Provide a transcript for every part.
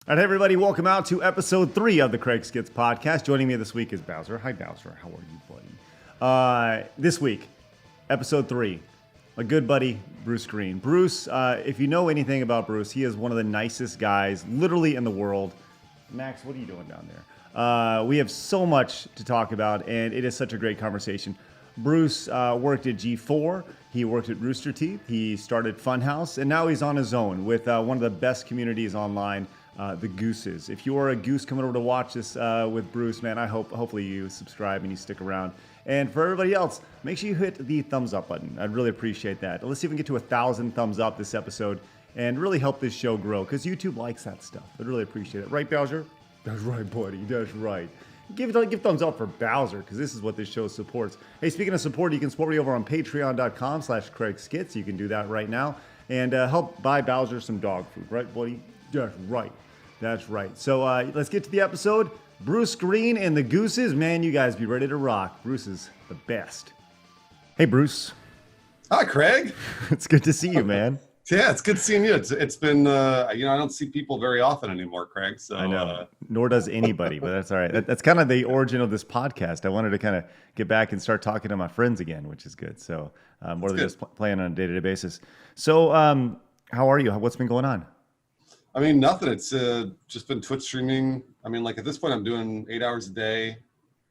All right, everybody, welcome out to episode 3 of the CraigSkitz Podcast. Joining me this week is Bowser. Hi, Bowser. How are you, buddy? This week, episode 3, my good buddy, Bruce Greene. Bruce, if you know anything about Bruce, he is one of the nicest guys literally in the world. Max, what are you doing down there? We have so much to talk about, and it is such a great conversation. Bruce worked at G4. He worked at Rooster Teeth. He started Funhaus, and now he's on his own with one of the best communities online, the Gooses. If you are a goose coming over to watch this with Bruce, man, hopefully you subscribe and you stick around. And for everybody else, make sure you hit the thumbs up button. I'd really appreciate that. Let's see if we can get to 1,000 thumbs up this episode and really help this show grow, because YouTube likes that stuff. I'd really appreciate it. Right, Bowser? That's right, buddy. That's right. Give thumbs up for Bowser, because this is what this show supports. Hey, speaking of support, you can support me over on patreon.com/CraigSkitz. You can do that right now and help buy Bowser some dog food. Right, buddy? That's right. That's right. So let's get to the episode. Bruce Greene and the Gooses. Man, you guys be ready to rock. Bruce is the best. Hey, Bruce. Hi, Craig. It's good to see you, man. Yeah, it's good seeing you. It's been, I don't see people very often anymore, Craig. So I know. Nor does anybody, but that's all right. That's kind of the origin of this podcast. I wanted to kind of get back and start talking to my friends again, which is good. So more than just playing on a day-to-day basis. So how are you? What's been going on? I mean, nothing. It's just been Twitch streaming. I mean, like at this point, I'm doing 8 hours a day,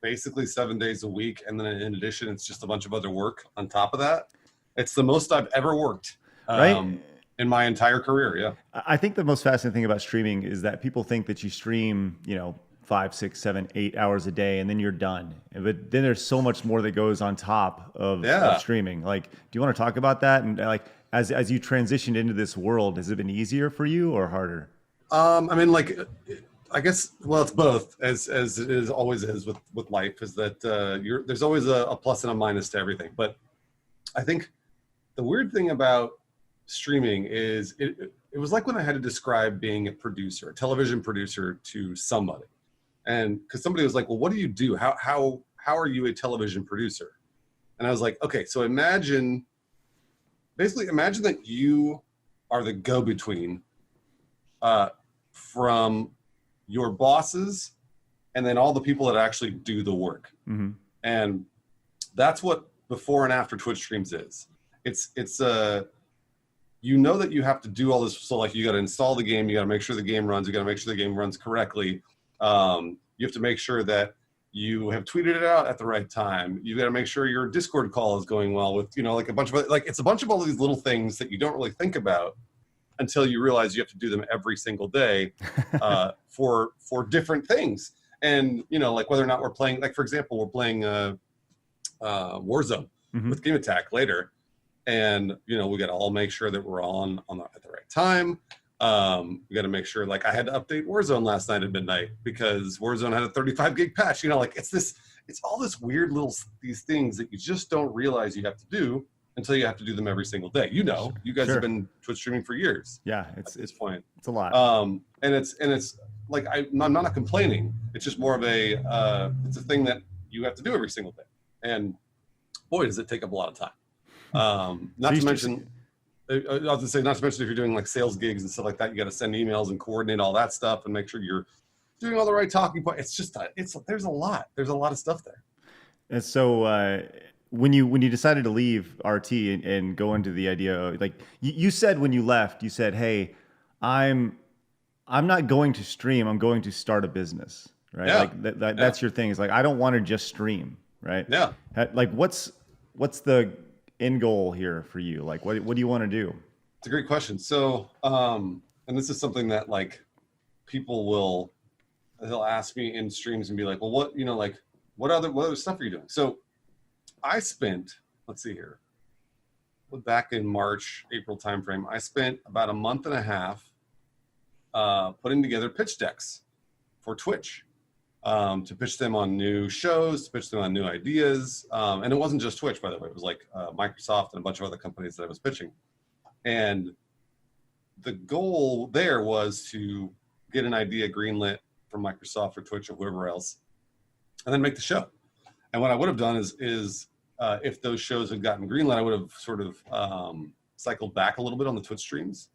basically 7 days a week. And then in addition, it's just a bunch of other work on top of that. It's the most I've ever worked. Right? In my entire career, yeah. I think the most fascinating thing about streaming is that people think that you stream, 5, 6, 7, 8 hours a day, and then you're done. But then there's so much more that goes on top of streaming. Like, do you want to talk about that? And like, as you transitioned into this world, has it been easier for you or harder? I mean, like, I guess, well, it's both, as it is always is with life, is that there's always a plus and a minus to everything. But I think the weird thing about streaming is it was like when I had to describe being a producer, a television producer, to somebody. And because somebody was like, well, what do you do? How are you a television producer? And I was like, okay, so imagine that you are the go-between from your bosses and then all the people that actually do the work. Mm-hmm. And that's what before and after Twitch streams is. It's that you have to do all this. So like you got to install the game, you got to make sure the game runs, you got to make sure the game runs correctly. You have to make sure that you have tweeted it out at the right time. You got to make sure your Discord call is going well with, like a bunch of, like, it's a bunch of all these little things that you don't really think about until you realize you have to do them every single day for different things. And, like whether or not we're playing, like, for example, we're playing Warzone with Game Attack later. And, we got to all make sure that we're all at the right time. We got to make sure, like, I had to update Warzone last night at midnight because Warzone had a 35 gig patch. Like, it's all this weird these things that you just don't realize you have to do until you have to do them every single day. You guys have been Twitch streaming for years. Yeah, at this point. It's a lot. And it's like, I'm not complaining. It's just more of it's a thing that you have to do every single day. And boy, does it take up a lot of time. Not to mention if you're doing like sales gigs and stuff like that, you got to send emails and coordinate all that stuff and make sure you're doing all the right talking points. It's just there's a lot of stuff there. And so when you decided to leave RT and go into the idea of, like, you said when you left, you said, hey, I'm not going to stream, I'm going to start a business, right? Yeah. Like that's your thing. It's like, I don't want to just stream, right? Yeah. Like what's the end goal here for you? Like, what do you want to do? It's a great question. So, and this is something that, like, people they'll ask me in streams and be like, well, what other stuff are you doing? So I spent, let's see here, back in March, April timeframe, I spent about a month and a half putting together pitch decks for Twitch. To pitch them on new shows, to pitch them on new ideas. And it wasn't just Twitch, by the way. It was like Microsoft and a bunch of other companies that I was pitching. And the goal there was to get an idea greenlit from Microsoft or Twitch or whoever else, and then make the show. And what I would have done is if those shows had gotten greenlit, I would have sort of cycled back a little bit on the Twitch streams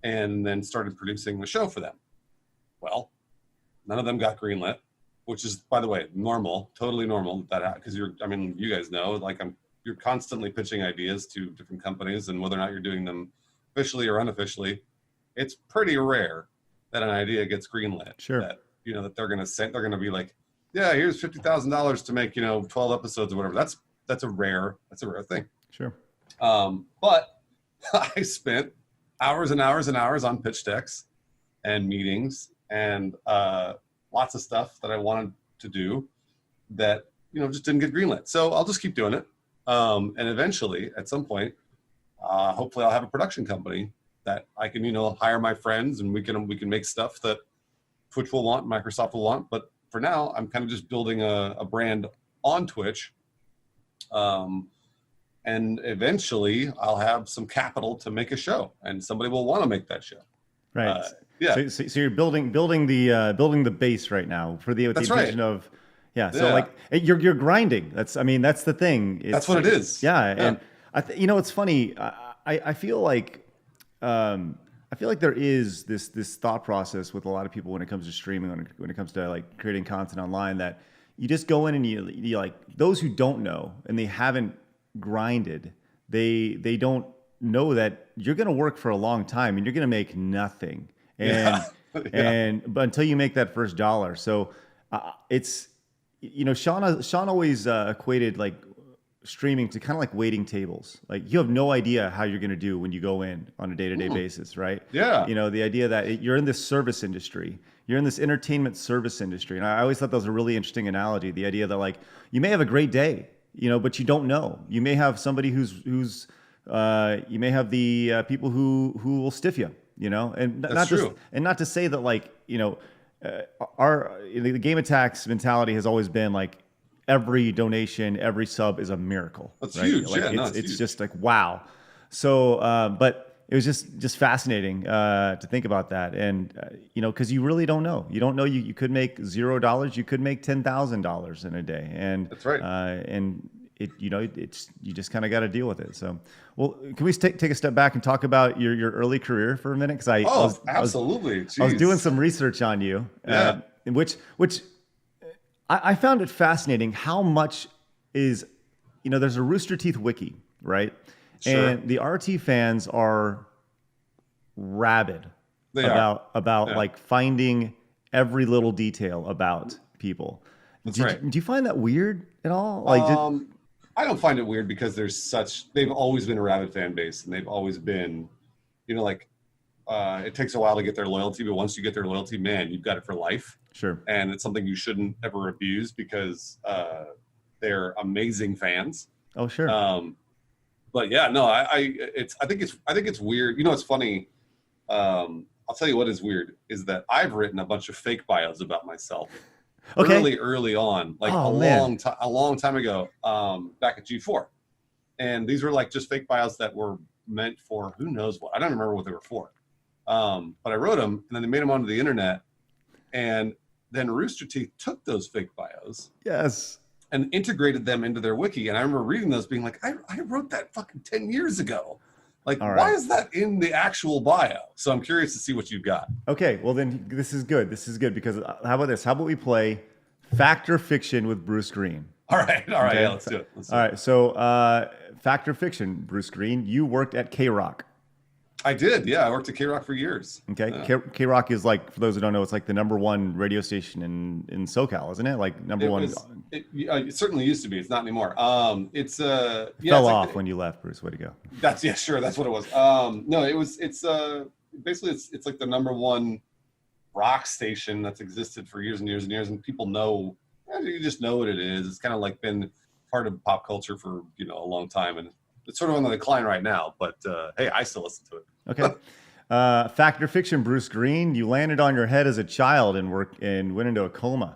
and then started producing the show for them. Well, none of them got greenlit, which is, by the way, normal, totally normal. That because you guys know, like you're constantly pitching ideas to different companies, and whether or not you're doing them officially or unofficially, it's pretty rare that an idea gets greenlit. Sure. That that they're gonna be like, yeah, here's $50,000 to make 12 episodes or whatever. That's a rare thing. Sure. But I spent hours and hours and hours on pitch decks and meetings and lots of stuff that I wanted to do that just didn't get greenlit. So I'll just keep doing it, and eventually, at some point, hopefully, I'll have a production company that I can hire my friends, and we can make stuff that Twitch will want, Microsoft will want. But for now, I'm kind of just building a brand on Twitch, and eventually, I'll have some capital to make a show, and somebody will want to make that show. Right. Yeah. So you're building the base right now for the intention of, yeah. So like you're grinding. That's the thing. That's what it is. Yeah. And it's funny. I feel like there is this thought process with a lot of people when it comes to streaming, when it comes to like creating content online, that you just go in and you like, those who don't know and they haven't grinded, they don't know that you're going to work for a long time and you're going to make nothing. And but until you make that first dollar. So it's Sean always equated like streaming to kind of like waiting tables. Like you have no idea how you're going to do when you go in on a day-to-day basis, right? Yeah. The idea that you're in this service industry, you're in this entertainment service industry. And I always thought that was a really interesting analogy. The idea that like you may have a great day, but you don't know. You may have somebody who's you may have the people who will stiff you, and That's true. Not to say that like, the Game Attacks mentality has always been like every donation, every sub is a miracle. That's right? huge. Like It's it's huge. just like, wow. So, but it was just fascinating to think about that. And, cause you really don't know, you could make $0. You could make $10,000 in a day. And that's right. And you just kind of got to deal with it. So, well, can we take a step back and talk about your early career for a minute? Cause absolutely. I was doing some research on you, which I found it fascinating how much is, there's a Rooster Teeth wiki, right? Sure. And the RT fans are rabid about like finding every little detail about people. That's Do right. you find that weird at all? Like, I don't find it weird because they've always been a rabid fan base, and they've always been, it takes a while to get their loyalty, but once you get their loyalty, man, you've got it for life. Sure. And it's something you shouldn't ever abuse because they're amazing fans. Oh, sure. But yeah, no, I think it's weird. It's funny. I'll tell you what is weird is that I've written a bunch of fake bios about myself. Okay. Early on, like a long time ago, back at G4. And these were like just fake bios that were meant for who knows what. I don't remember what they were for. But I wrote them, and then they made them onto the internet. And then Rooster Teeth took those fake bios. Yes. And integrated them into their wiki. And I remember reading those being like, I wrote that fucking 10 years ago. Like, why is that in the actual bio? So I'm curious to see what you've got. Okay, well then this is good. Because how about this? How about we play Fact or Fiction with Bruce Greene? All right. Okay. Yeah, let's do it. All right. So Fact or Fiction, Bruce Greene, you worked at K-Rock. I did. Yeah, I worked at K-Rock for years. Okay. K-Rock is like, for those who don't know, it's like the number one radio station in SoCal, isn't it? Like number one. It certainly used to be. It's not anymore. It fell off when you left, Bruce. Way to go. That's what it was. No, it's basically it's like the number one rock station that's existed for years and years and years, and people know. You just know what it is. It's kind of like been part of pop culture for a long time, and it's sort of on the decline right now. But hey, I still listen to it. Okay. Fact or Fiction, Bruce Greene, you landed on your head as a child and went into a coma.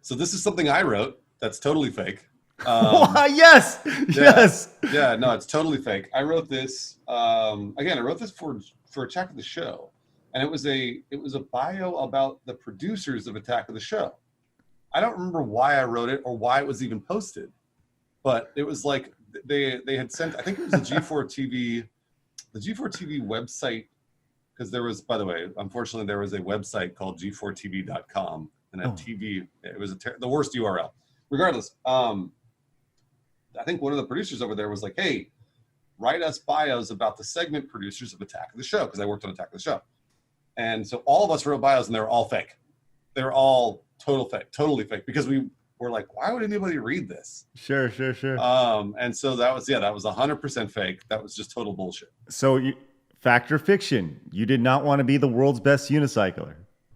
So this is something I wrote that's totally fake. Yes. Yes. Yeah, no, it's totally fake. I wrote this, again, I wrote this for Attack of the Show. And it was a bio about the producers of Attack of the Show. I don't remember why I wrote it or why it was even posted. But it was like they had sent, I think it was the G4 TV website because there was, by the way, unfortunately, there was a website called g4tv.com, and that TV, it was the worst URL. Regardless, I think one of the producers over there was like, hey, write us bios about the segment producers of Attack of the Show, because I worked on Attack of the Show. And so all of us wrote bios, and they were all fake. They were all totally fake, because we were like, why would anybody read this? Sure. And so that was 100% fake. That was just total bullshit. So, fact or fiction? You did not want to be the world's best unicycler.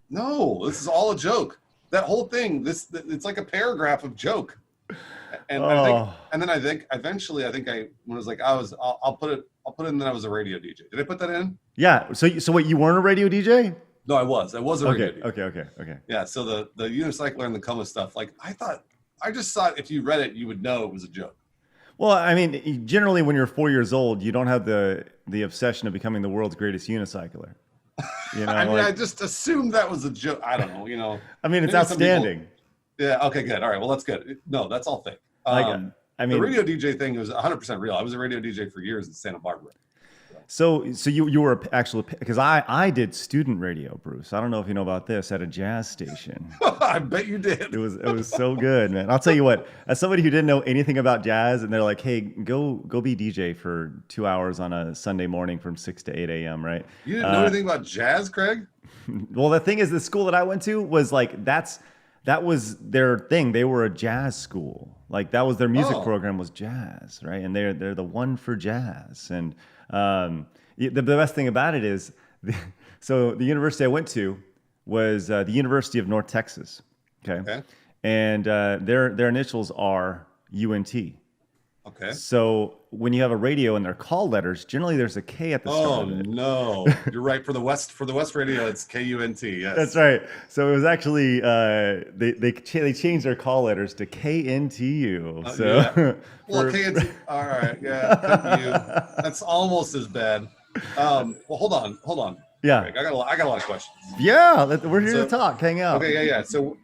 No, this is all a joke. That whole thing, it's like a paragraph of joke. And then I think eventually, I was like, I'll put it in that I was a radio DJ. Did I put that in? Yeah. So wait, you weren't a radio DJ? No, I was a radio DJ. Okay. Yeah. So the unicycler and the coma stuff, like I just thought if you read it, you would know it was a joke. Well, I mean, generally when you're 4 years old, you don't have the obsession of becoming the world's greatest unicycler. You know, I mean, I just assumed that was a joke. I don't know, you know. I mean, it's outstanding. Yeah. Okay. Good. All right. Well, that's good. No, that's all fake. I mean, the radio DJ thing was 100% real. I was a radio DJ for years in Santa Barbara. So you were actually, because I did student radio, Bruce. I don't know if you know about this, at a jazz station. I bet you did. It was so good, man. I'll tell you what, as somebody who didn't know anything about jazz, and they're like, hey, go be DJ for 2 hours on a Sunday morning from 6 to 8 a.m., right? You didn't know anything about jazz, Craig? Well, the thing is, the school that I went to was like, that was their thing. They were a jazz school. Like, that was their music program was jazz, right? And they're the one for jazz. And the best thing about it is, so the university I went to was the University of North Texas. Okay. And their initials are UNT. Okay. So when you have a radio and their call letters, generally there's a K at the start of it. Oh no, you're right. For the West radio, it's KUNT. Yes, that's right. So it was actually they changed their call letters to KNTU. So yeah. Well, KNT. All right, yeah, that's almost as bad. Well, hold on. Yeah, Craig, I got a lot of questions. Yeah, we're here to talk, hang out. Okay, yeah. So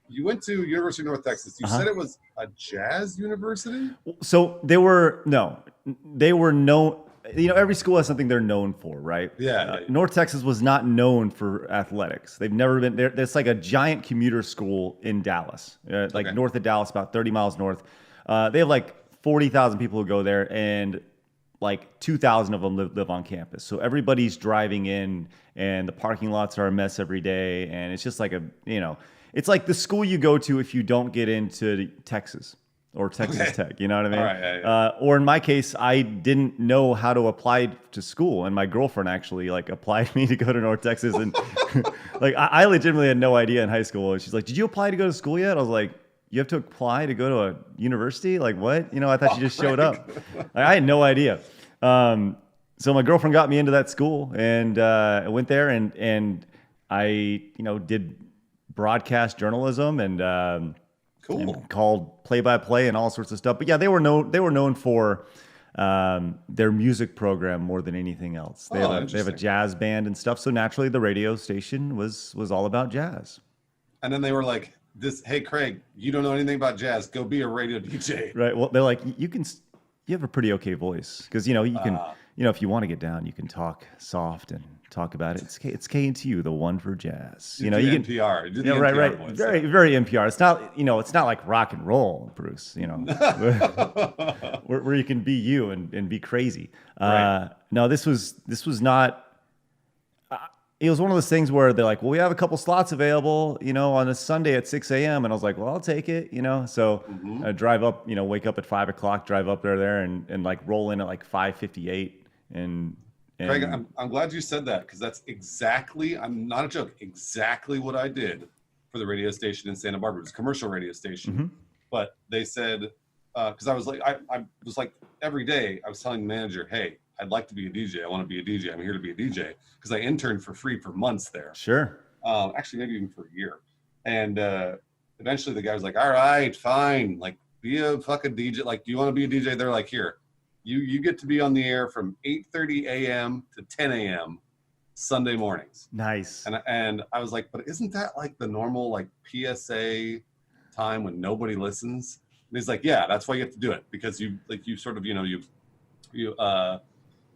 you went to University of North Texas. You said it was a jazz university? So they were known. You know, every school has something they're known for, right? Yeah. North Texas was not known for athletics. They've never been there. It's like a giant commuter school in Dallas, north of Dallas, about 30 miles north. They have like 40,000 people who go there, and like 2,000 of them live on campus. So everybody's driving in, and the parking lots are a mess every day. And it's just like it's like the school you go to if you don't get into Texas or Texas Tech, you know what I mean? All right, yeah. Or in my case, I didn't know how to apply to school, and my girlfriend actually like applied me to go to North Texas, and like I legitimately had no idea in high school. And she's like, "Did you apply to go to school yet?" I was like, "You have to apply to go to a university? Like what?" You know, I thought you just showed up. I had no idea. So my girlfriend got me into that school, and I went there, and I did broadcast journalism and called play-by-play and all sorts of stuff. But yeah, they were known for their music program more than anything else. They have a jazz band and stuff. So naturally, the radio station was all about jazz. And then they were like, "Hey, Craig, you don't know anything about jazz. Go be a radio DJ." Right. Well, they're like, you have a pretty okay voice, because you can if you want to get down, you can talk soft and talk about it. It's KNTU, the one for jazz. You can NPR. Right. Voice, very, very NPR. It's not, it's not like rock and roll, Bruce. Where you can be you and be crazy. Right. No, this was not. It was one of those things where they're like, well, we have a couple slots available, on a Sunday at 6 a.m. And I was like, well, I'll take it, So I drive up, wake up at 5 o'clock, drive up there and like roll in at like 5:58 and Craig, I'm glad you said that, because that's exactly, I'm not a joke, exactly what I did for the radio station in Santa Barbara. It was a commercial radio station. Mm-hmm. But they said, because I was like every day I was telling the manager, hey, I'd like to be a DJ. I want to be a DJ. I'm here to be a DJ, because I interned for free for months there. Sure. Actually, maybe even for a year. And eventually the guy was like, all right, fine. Like, be a fucking DJ. Like, do you want to be a DJ? They're like, here. You get to be on the air from 8:30 a.m. to 10 a.m. Sunday mornings. Nice. And I was like, but isn't that like the normal like PSA time when nobody listens? And he's like, yeah, that's why you have to do it, because you sort of you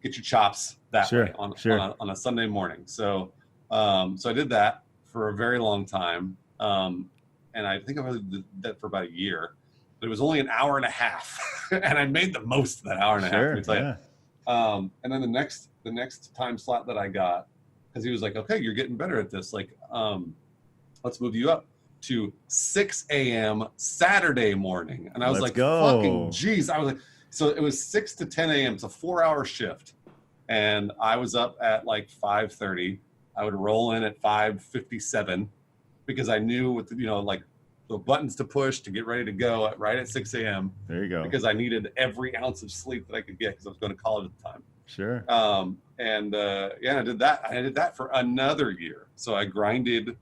get your chops that Sure, way on sure. on a Sunday morning. So so I did that for a very long time, and I think I did that for about a year. But it was only an hour and a half, and I made the most of that hour and a half. Sure, Let me tell yeah. you. And then the next time slot that I got, because he was like, okay, you're getting better at this. Like, let's move you up to 6 a.m. Saturday morning. And I was Let's like, go. fucking geez. I was like, so it was 6 to 10 a.m. It's a 4-hour shift. And I was up at like 5:30. I would roll in at 5:57 because I knew with the, like the buttons to push to get ready to go right at 6 a.m. There you go. Because I needed every ounce of sleep that I could get because I was going to college at the time. Sure. I did that. I did that for another year. So I grinded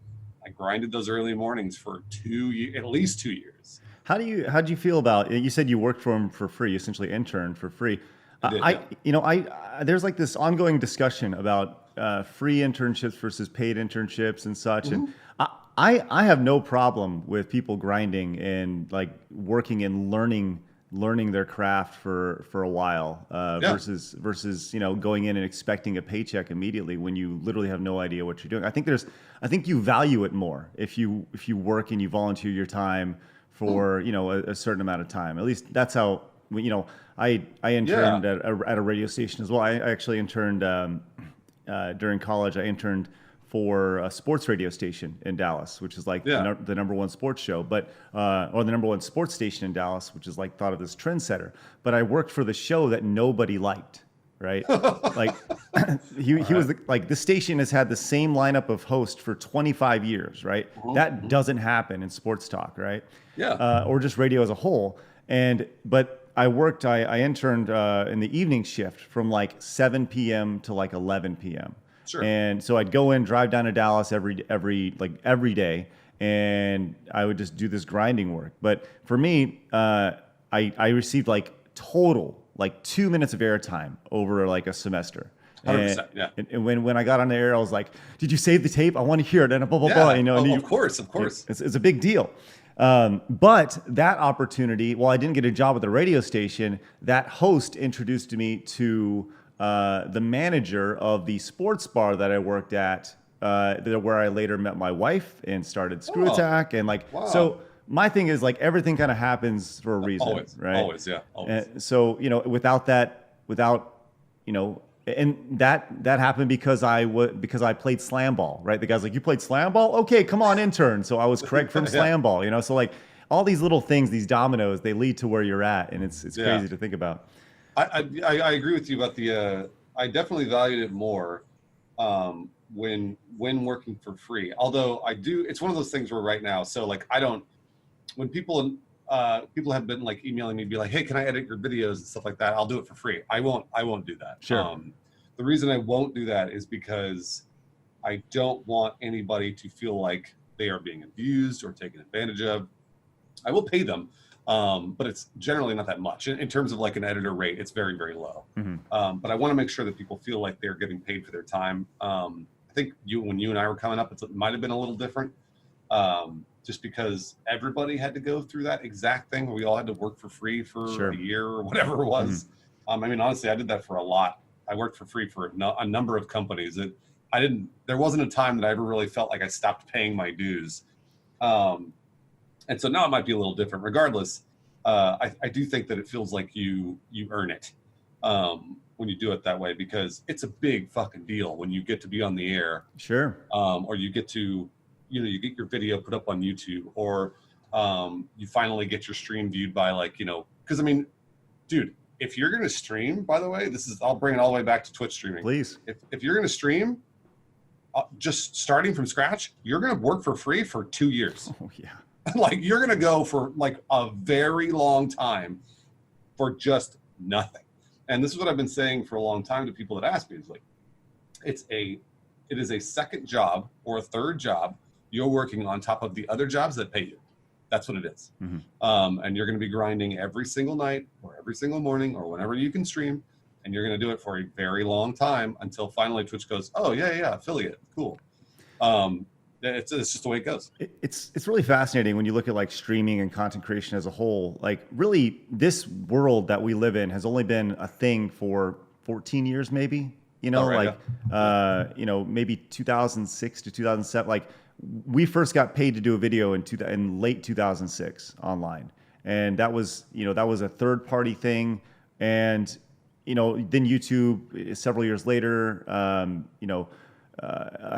those early mornings for at least 2 years. How'd you feel about, you said you worked for him for free, essentially interned for free. There's like this ongoing discussion about free internships versus paid internships and such. Mm-hmm. And I have no problem with people grinding and like working and learning their craft for a while versus going in and expecting a paycheck immediately when you literally have no idea what you're doing. I think you value it more if you work and you volunteer your time for a certain amount of time. At least that's how I interned at a radio station as well. I actually interned during college. I interned for a sports radio station in Dallas, which is like the number one sports show, or the number one sports station in Dallas, which is like thought of as trendsetter. But I worked for the show that nobody liked, right? Like he was the station has had the same lineup of hosts for 25 years, right? Mm-hmm. That doesn't happen in sports talk, right? Yeah. Or just radio as a whole. But I interned in the evening shift from like 7 p.m. to like 11 p.m. Sure. And so I'd go in, drive down to Dallas every day, and I would just do this grinding work. But for me, I received like total like 2 minutes of airtime over like a semester. 100%, yeah. And when I got on the air, I was like, "Did you save the tape? I want to hear it." And blah blah blah. Of course. It's a big deal. But that opportunity, while I didn't get a job at the radio station, that host introduced me to the manager of the sports bar that I worked at, where I later met my wife and started Screw Attack. And so my thing is like everything kind of happens for a reason, right? Always, yeah. Always. And so, and that happened because I played slam ball, right? The guy's like, "You played slam ball? Okay, come on, intern." So I was Craig from slam ball, so like all these little things, these dominoes, they lead to where you're at, and it's crazy to think about. I agree with you about I definitely valued it more when working for free. Although it's one of those things where right now, so like when people have been like emailing me, be like, "Hey, can I edit your videos and stuff like that?" I'll do it for free. I won't do that. Sure. The reason I won't do that is because I don't want anybody to feel like they are being abused or taken advantage of. I will pay them. But it's generally not that much in terms of like an editor rate. It's very, very low. Mm-hmm. But I want to make sure that people feel like they're getting paid for their time. I think when you and I were coming up, it might have been a little different, just because everybody had to go through that exact thing where we all had to work for free for a year or whatever it was. Mm-hmm. Honestly, I did that for a lot. I worked for free for a number of companies. There wasn't a time that I ever really felt like I stopped paying my dues. And so now it might be a little different. Regardless, I do think that it feels like you earn it when you do it that way, because it's a big fucking deal when you get to be on the air. Sure. Or you get to, you get your video put up on YouTube, or you finally get your stream viewed by because dude, if you're going to stream, by the way, I'll bring it all the way back to Twitch streaming. Please. If you're going to stream, just starting from scratch, you're going to work for free for 2 years. Oh yeah. Like you're going to go for like a very long time for just nothing. And this is what I've been saying for a long time to people that ask me, is like, it is a second job or a third job you're working on top of the other jobs that pay you. That's what it is. Mm-hmm. And you're going to be grinding every single night or every single morning or whenever you can stream. And you're going to do it for a very long time until finally Twitch goes, "Oh yeah, affiliate. Cool." It's just the way it goes. It's really fascinating when you look at like streaming and content creation as a whole. Like really, this world that we live in has only been a thing for 14 years maybe, you know, you know, maybe 2006 to 2007. Like we first got paid to do a video in late 2006 online. And that was, you know, that was a third party thing. And, you know, then YouTube several years later, you know,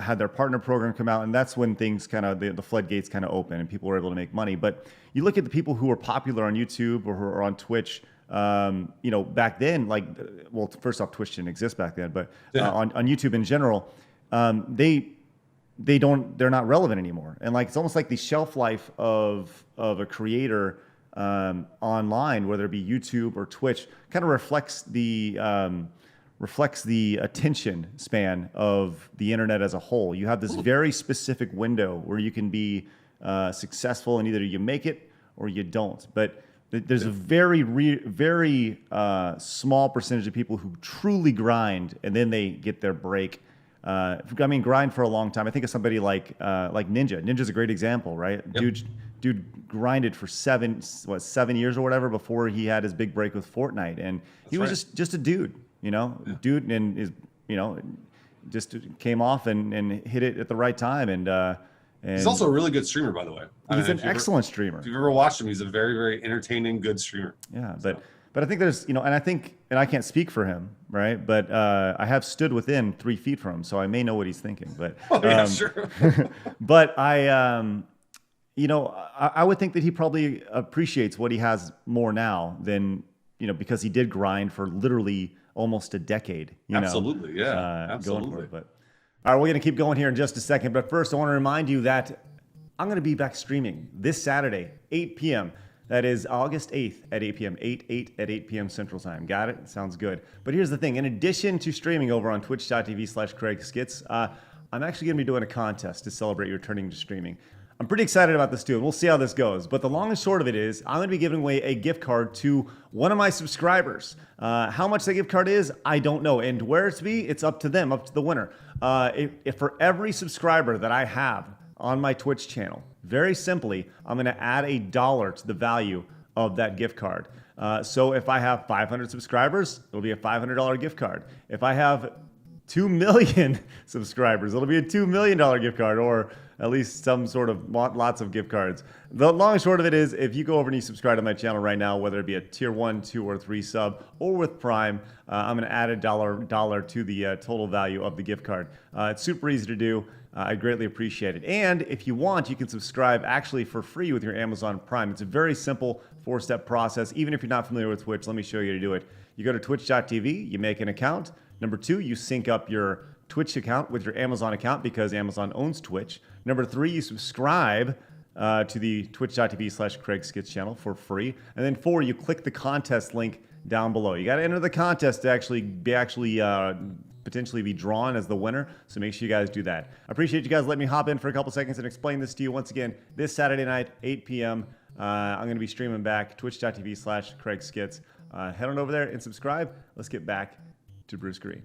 had their partner program come out, and that's when things kind of, the floodgates kind of open and people were able to make money. But you look at the people who are popular on YouTube or who are on Twitch, you know, back then, like, well, first off, Twitch didn't exist back then, but on YouTube in general, they're not relevant anymore. And like, it's almost like the shelf life of a creator online, whether it be YouTube or Twitch, kind of reflects the attention span of the internet as a whole. You have this very specific window where you can be successful, and either you make it or you don't. But there's a very small percentage of people who truly grind, and then they get their break. I mean, grind for a long time. I think of somebody like Ninja. Ninja's a great example, right? Yep. Dude grinded for 7 years or whatever before he had his big break with Fortnite, and he was just a dude, you know, dude, and is, you know, just came off and hit it at the right time, and he's also a really good streamer, by the way. He's an excellent streamer. If you've ever watched him, he's a very entertaining, good streamer. Yeah, but I think there's, you know, and I can't speak for him, right? But I have stood within 3 feet from him, so I may know what he's thinking. But sure. But you know, I would think that he probably appreciates what he has more now than, you know, because he did grind for literally almost a decade. Absolutely, yeah. Absolutely. Going for it. But all right, we're going to keep going here in just a second. But first, I want to remind you that I'm going to be back streaming this Saturday, 8 p.m. That is August 8th at 8 p.m. 8 p.m. Central Time. Got it? Sounds good. But here's the thing. In addition to streaming over on twitch.tv/CraigSkitz, I'm actually going to be doing a contest to celebrate returning to streaming. I'm pretty excited about this too, and we'll see how this goes. But the long and short of it is, I'm going to be giving away a gift card to one of my subscribers. How much that gift card is, I don't know. And where it's be, it's up to them, up to the winner. If for every subscriber that I have on my Twitch channel, very simply, I'm going to add $1 to the value of that gift card. So if I have 500 subscribers, it'll be a $500 gift card. If I have 2 million subscribers, it'll be a $2 million gift card, or at least some sort of lots of gift cards. The long and short of it is, if you go over and you subscribe to my channel right now, whether it be a tier 1, 2, or 3 sub, or with Prime, I'm going to add $1 to the total value of the gift card. It's super easy to do. I greatly appreciate it. And if you want, you can subscribe actually for free with your Amazon Prime. It's a very simple 4-step process. Even if you're not familiar with Twitch, let me show you how to do it. You go to twitch.tv, you make an account. Number 2, you sync up your Twitch account with your Amazon account because Amazon owns Twitch. Number 3, you subscribe to the twitch.tv/CraigSkitz channel for free. And then 4, you click the contest link down below. You got to enter the contest to actually potentially be drawn as the winner. So make sure you guys do that. I appreciate you guys letting me hop in for a couple seconds and explain this to you. Once again, this Saturday night, 8 p.m., I'm going to be streaming back, twitch.tv/CraigSkitz. Head on over there and subscribe. Let's get back to Bruce Greene.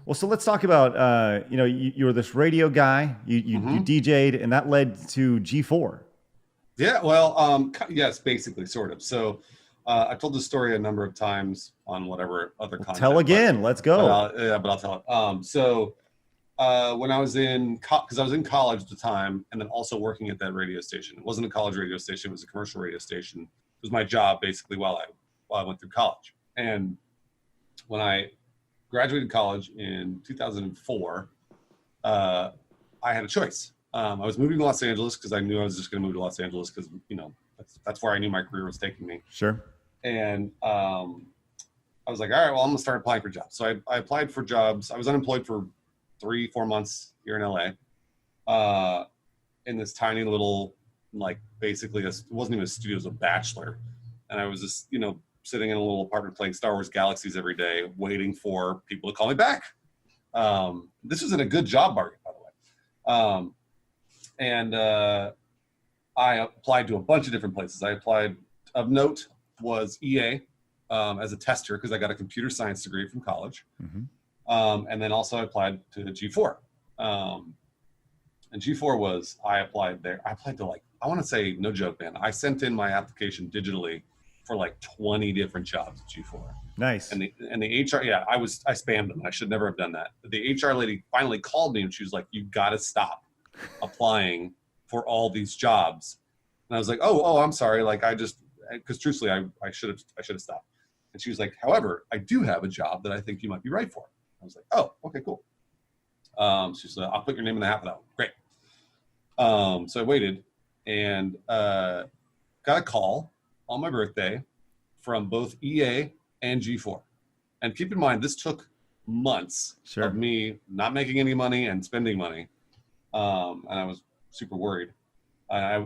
Well, so let's talk about, you know, you were this radio guy, you DJ'd, and that led to G4. Yeah, well, yes, basically, sort of. So I've told this story a number of times on whatever other content. Tell again, let's go. But I'll tell it. So when I was because I was in college at the time, and then also working at that radio station. It wasn't a college radio station, it was a commercial radio station. It was my job, basically, while I went through college. And when I graduated college in 2004, I had a choice. I was moving to Los Angeles because I knew I was just going to move to Los Angeles because, you know, that's where I knew my career was taking me. Sure. And I was like, all right, well, I'm going to start applying for jobs. So I applied for jobs. I was unemployed for 3-4 months here in LA in this tiny little, like, basically, it wasn't even a studio, it was a bachelor. And I was just, you know, sitting in a little apartment playing Star Wars Galaxies every day, waiting for people to call me back. This was in a good job market, by the way. And I applied to a bunch of different places. I applied, of note, was EA as a tester because I got a computer science degree from college. And then also I applied to G4. And G4 I applied there. I applied to, like, I want to say, no joke, man, I sent in my application digitally for like 20 different jobs at G4. Nice. And the HR, I spammed them. I should never have done that. The HR lady finally called me and she was like, "You got to stop applying for all these jobs." And I was like, oh, I'm sorry. Like because truthfully, I should have stopped. And she was like, "However, I do have a job that I think you might be right for." I was like, "Oh, okay, cool." She said, "I'll put your name in the hat for that one." Great. So I waited and got a call on my birthday from both EA and G4. And keep in mind, this took months of me not making any money and spending money. And I was super worried. I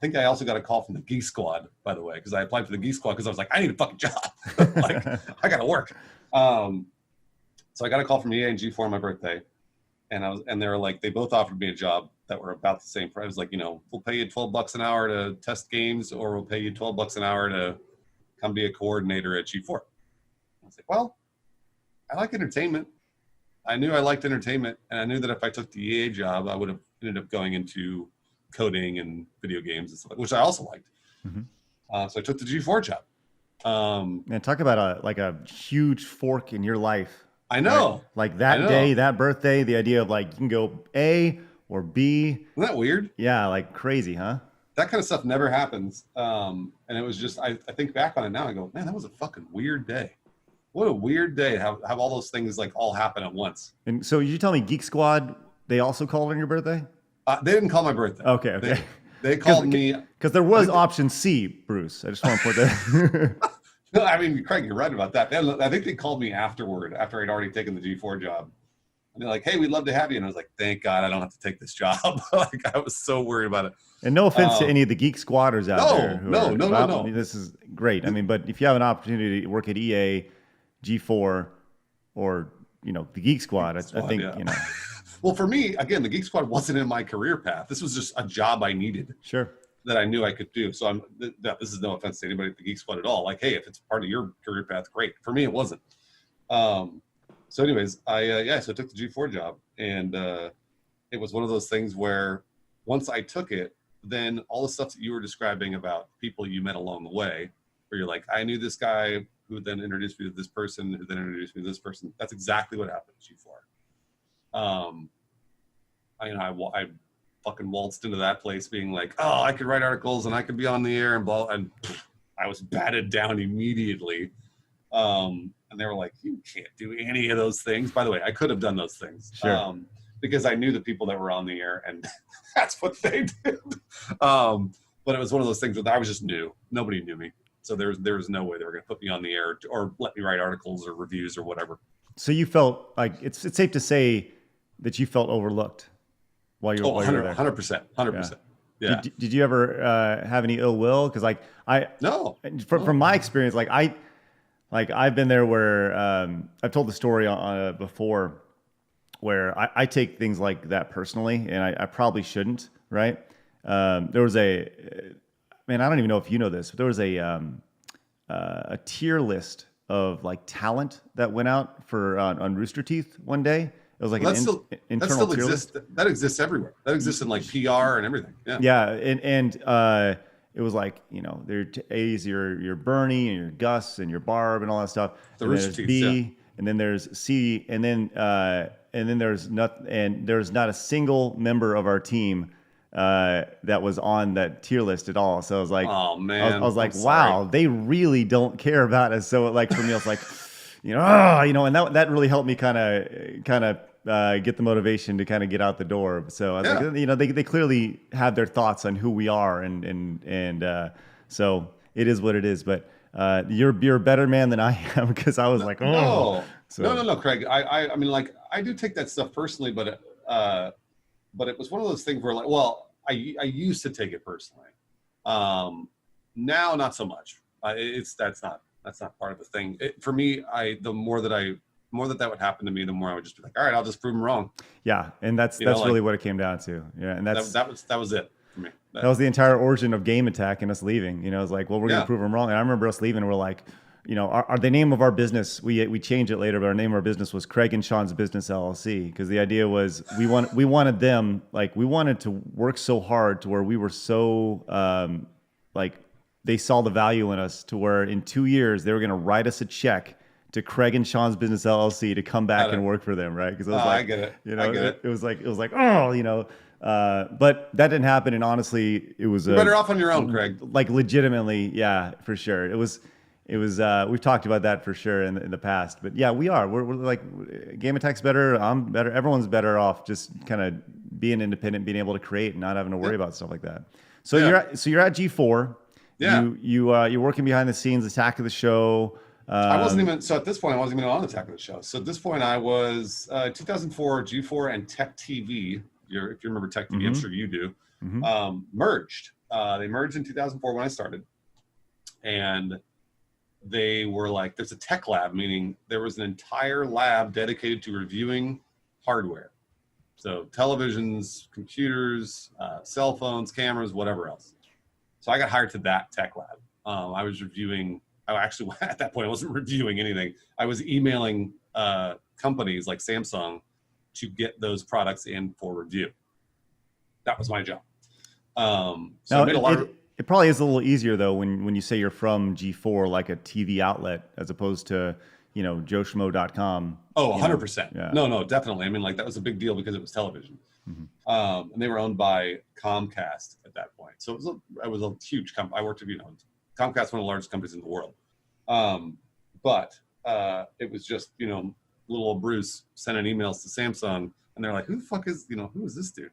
think I also got a call from the Geek Squad, by the way, because I applied for the Geek Squad because I was like, I need a fucking job. Like, I got to work. So I got a call from EA and G4 on my birthday. And they were like, they both offered me a job that were about the same price. Like, we'll pay you $12 an hour to test games, or we'll pay you $12 an hour to come be a coordinator at G4. I was like, well, I like entertainment. I knew I liked entertainment, and I knew that if I took the EA job, I would have ended up going into coding and video games and stuff, which I also liked. Mm-hmm. So I took the G4 job. And talk about a huge fork in your life. I know. Right? Like that day, that birthday, the idea of like you can go A or B. Isn't that weird? Yeah, like crazy, huh? That kind of stuff never happens. And it was just, I think back on it now, I go, man, that was a fucking weird day. What a weird day to have all those things like all happen at once. And so you tell me Geek Squad, they also called on your birthday? They didn't call my birthday. Okay. They called me. Because there was option C, Bruce. I just want to put that. No, I mean, Craig, you're right about that. I think they called me afterward, after I'd already taken the G4 job. And they're like, "Hey, we'd love to have you." And I was like, "Thank God I don't have to take this job." Like, I was so worried about it. And no offense to any of the Geek Squatters out there. No. This is great. I mean, but if you have an opportunity to work at EA, G4, or, the Geek Squad, I think, Well, for me, again, the Geek Squad wasn't in my career path. This was just a job I needed. Sure. That I knew I could do. So this is no offense to anybody at the Geek Squad at all. Like, hey, if it's part of your career path, great. For me, it wasn't. So anyways, so I took the G4 job, and it was one of those things where once I took it, then all the stuff that you were describing about people you met along the way, where you're like, I knew this guy who then introduced me to this person, who then introduced me to this person. That's exactly what happened at G4. I fucking waltzed into that place being like, oh, I could write articles and I could be on the air and blah, and I was batted down immediately. And they were like, you can't do any of those things. By the way, I could have done those things. Sure. Because I knew the people that were on the air, and that's what they did. But it was one of those things where I was just new. Nobody knew me. So there was no way they were going to put me on the air or let me write articles or reviews or whatever. So you felt like it's safe to say that you felt overlooked while you were there. 100%. Yeah. Did you ever have any ill will? Because from my experience, I've been there where I've told the story before, where I take things like that personally, and I probably shouldn't. Right? There was I don't even know if you know this, but there was a tier list of like talent that went out for on Rooster Teeth one day. It was like internal tier list. That exists everywhere. That exists in like PR and everything. Yeah. Yeah, and it was like, there A's, your Bernie and your Gus and your Barb and all that stuff. The Rooster Teeth, B, and then there's C, and then there's not a single member of our team that was on that tier list at all. So I was like, oh man, I was like, wow, they really don't care about us. So like for me, I was like, and that really helped me kind of get the motivation to kind of get out the door. So I was like, they clearly have their thoughts on who we are, and so it is what it is. But you're a better man than I am, because I was like, oh, no, Craig. I mean, like, I do take that stuff personally, but it was one of those things where, like, well, I used to take it personally. Now, not so much. That's not part of the thing. For me, the more that would happen to me, the more I would just be like, all right, I'll just prove them wrong. Yeah, and that's really what it came down to. Yeah, and that was it for me. That was the entire origin of Game Attack and us leaving. It was like, well, we're gonna prove them wrong. And I remember us leaving, and we're like, the name of our business, we changed it later, but our name of our business was Craig and Sean's Business LLC, because the idea was we wanted them, like, we wanted to work so hard to where we were so they saw the value in us to where in 2 years they were going to write us a check to Craig and Sean's Business LLC to come back and work for them, right? Because I get it. You know, I get it. It was like, oh, you know, but that didn't happen. And honestly, it was You're better off on your own, Craig. Like legitimately, yeah, for sure. It was. We've talked about that for sure in the past, but yeah, we're like Game Attack's better. I'm better. Everyone's better off just kind of being independent, being able to create, and not having to worry about stuff like that. So you're at G4. Yeah. You're working behind the scenes, Attack of the Show. I wasn't even, so at this point, I wasn't even on Attack of the Show. So at this point, I was 2004, G4 and Tech TV. If you remember Tech TV, I'm sure you do, merged. They merged in 2004 when I started. And they were like, there's a tech lab, meaning there was an entire lab dedicated to reviewing hardware. So televisions, computers, cell phones, cameras, whatever else. So I got hired to that tech lab. I was reviewing, actually at that point I wasn't reviewing anything. I was emailing companies like Samsung to get those products in for review. That was my job. So now, I made a lot of... It probably is a little easier though when you say you're from G4, like a TV outlet, as opposed to, you know, joeschmo.com. Oh, 100%. Yeah. No, definitely. I mean, like that was a big deal because it was television. And they were owned by Comcast at that point. So it was a huge company. I worked at, you know, Comcast, one of the largest companies in the world. But it was just, you know, little old Bruce sending emails to Samsung, and they're like, who the fuck is, you know, who is this dude?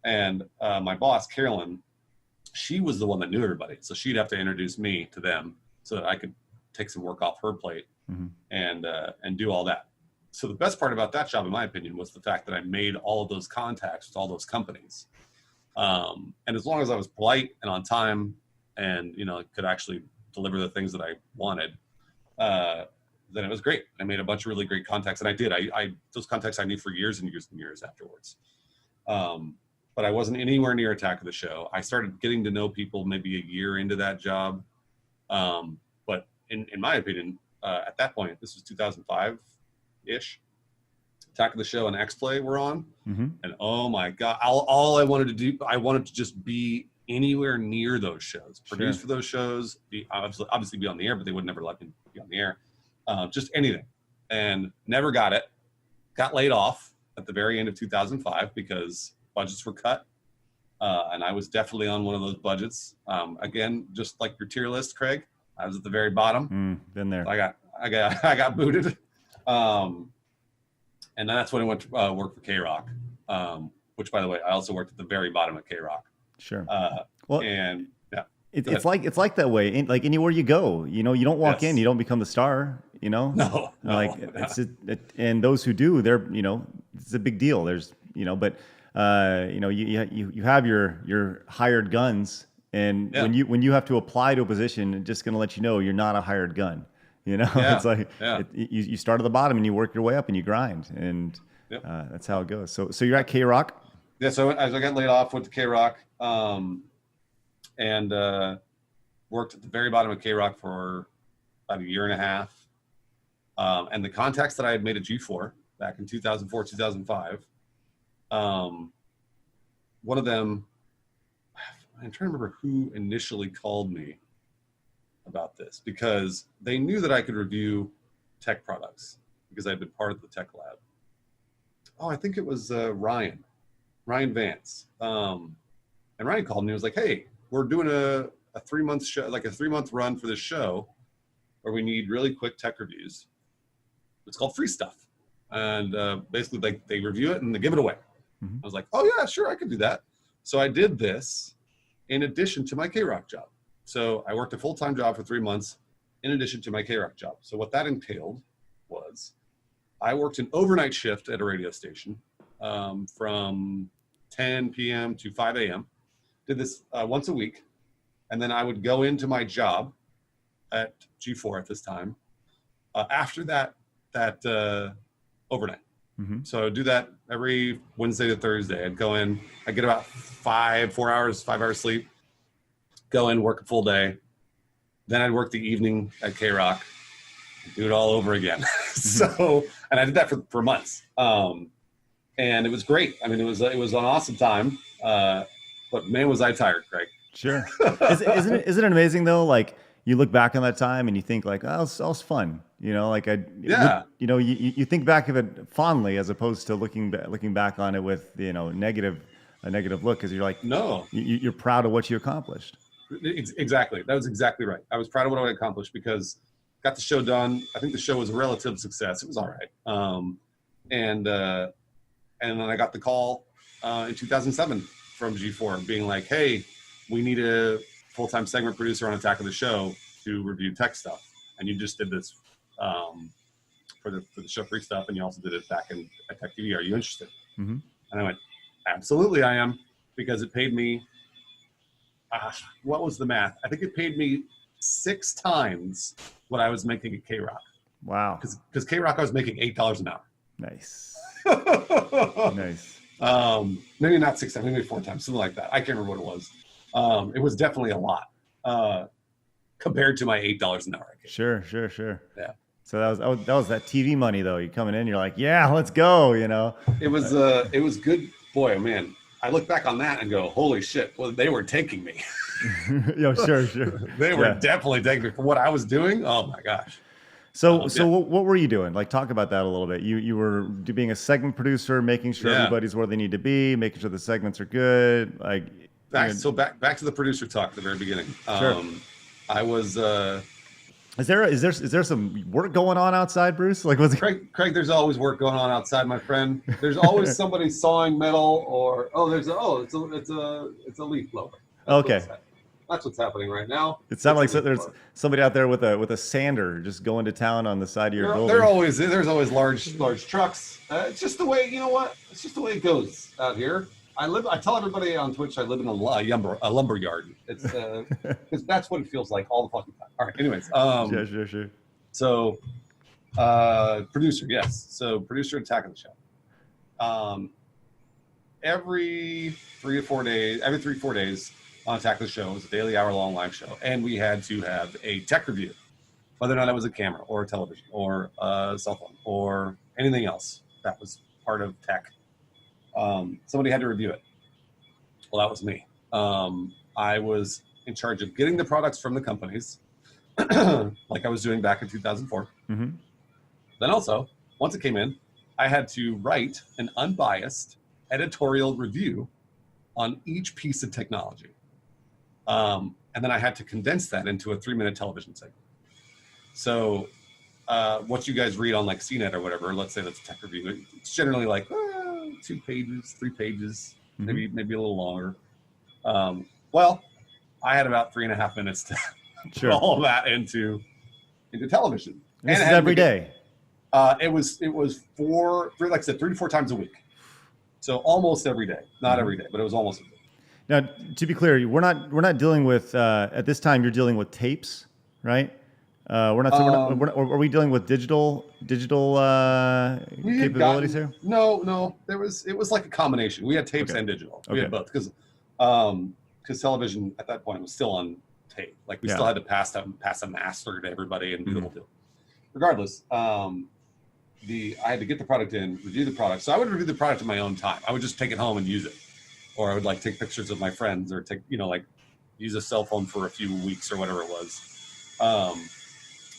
And my boss, Carolyn, she was the one that knew everybody. So she'd have to introduce me to them so that I could take some work off her plate and do all that. So the best part about that job, in my opinion, was the fact that I made all of those contacts with all those companies. And as long as I was polite and on time and, you know, could actually deliver the things that I wanted, then it was great. I made a bunch of really great contacts, and I did. Those contacts I knew for years and years and years afterwards. But I wasn't anywhere near Attack of the Show. I started getting to know people maybe a year into that job. But in my opinion, at that point, this was 2005-ish, Attack of the Show and X-Play were on. And oh my God, all I wanted to do, I wanted to just be anywhere near those shows, produce for those shows, obviously be on the air, but they would never let me be on the air. Just anything. And never got it. Got laid off at the very end of 2005 because budgets were cut. And I was definitely on one of those budgets. Again, just like your tier list, Craig, I was at the very bottom. Been there. I got booted. And that's when I went to work for K-Rock, which, by the way, I also worked at the very bottom of K-Rock. Sure. Well, and yeah, it's like that way. Like anywhere you go, you know, you don't walk in, you don't become the star. You know, no. And those who do, they're, you know, it's a big deal. There's, you know, but you know, you have your hired guns, and when you have to apply to a position, it's just going to let you know you're not a hired gun. You know, it's like you start at the bottom and you work your way up and you grind, and that's how it goes. So you're at K-Rock. Yeah, so as I got laid off, went to K-Rock, and worked at the very bottom of K-Rock for about a year and a half. And the contacts that I had made at G4 back in 2004, 2005, one of them, I'm trying to remember who initially called me about this, because they knew that I could review tech products because I'd been part of the tech lab. Oh, I think it was Ryan Vance. And Ryan called me and was like, hey, we're doing a 3-month show, like a 3-month run for this show where we need really quick tech reviews. It's called Free Stuff. And basically they review it and they give it away. I was like, oh yeah, sure, I could do that. So I did this in addition to my K-Rock job. So I worked a full-time job for 3 months in addition to my K-Rock job. So what that entailed was I worked an overnight shift at a radio station from 10 p.m. to 5 a.m. Did this once a week. And then I would go into my job at G4 at this time after that overnight. So I would do that every Wednesday to Thursday. I'd go in, I'd get about 5 hours sleep, go in, work a full day. Then I'd work the evening at K-Rock, do it all over again. And I did that for months. And it was great. I mean, it was an awesome time. But man, was I tired, Craig. Sure. Isn't it amazing though? Like you look back on that time and you think like, oh, that was fun. You know, like you think back of it fondly as opposed to looking back on it with, you know, a negative look. Cause you're like, no, you're proud of what you accomplished. Exactly. That was exactly right. I was proud of what I accomplished because got the show done. I think the show was a relative success. It was all right. And then I got the call in 2007 from G4 being like, hey, we need a full-time segment producer on Attack of the Show to review tech stuff. And you just did this for the show free stuff, and you also did it back at Tech TV. Are you interested? Mm-hmm. And I went, absolutely I am, because it paid me, what was the math? I think it paid me 6 times what I was making at K-Rock. Wow. Because K-Rock I was making $8 an hour. Nice. Nice. Maybe not 6 times, maybe 4 times, something like that. I can't remember what it was. It was definitely a lot compared to my $8 an hour. Sure. Yeah. So that was that TV money though. You coming in, you're like, yeah, let's go. You know. It was good. Boy, oh man, I look back on that and go, holy shit. Well, they were taking me. Yo, sure. They were definitely taking me for what I was doing. Oh my gosh. So what were you doing? Like, talk about that a little bit. You were being a segment producer, making sure everybody's where they need to be, making sure the segments are good. Like, back to the producer talk at the very beginning. Sure. I was. Is there some work going on outside, Bruce? Like, what's Craig? There's always work going on outside, my friend. There's always somebody sawing metal, or it's a leaf blower. That's what's happening right now. It sounds like there's somebody out there with a sander just going to town on the side of your building. There's always large trucks. It's just the way, you know what? It's just the way it goes out here. I tell everybody on Twitch I live in a lumber yard. It's because that's what it feels like all the fucking time. All right. Anyways. Sure. So, producer, yes. So producer Attack of the Show. Every 3 or 4 days on Attack of the Show, it was a daily hour-long live show, and we had to have a tech review, whether or not it was a camera or a television or a cell phone or anything else that was part of tech. Somebody had to review it. Well, that was me. I was in charge of getting the products from the companies, like I was doing back in 2004. Mm-hmm. Then also, once it came in, I had to write an unbiased editorial review on each piece of technology. And then I had to condense that into a 3-minute television segment. So what you guys read on like CNET or whatever, let's say that's a tech review, it's generally like 2 pages, 3 pages, maybe a little longer. Well, I had about 3.5 minutes to put all that into television. This is every day. It was like I said, 3 to 4 times a week. So almost every day, not every day, but it was almost every day. Now, to be clear, we're not dealing with at this time. You're dealing with tapes, right? Are we dealing with digital capabilities here? No. It was like a combination. We had tapes and digital. We had both because television at that point was still on tape. Like we still had to pass a master to everybody and do the whole deal. Regardless, I had to get the product in, review the product. So I would review the product in my own time. I would just take it home and use it. Or I would like take pictures of my friends or use a cell phone for a few weeks or whatever it was.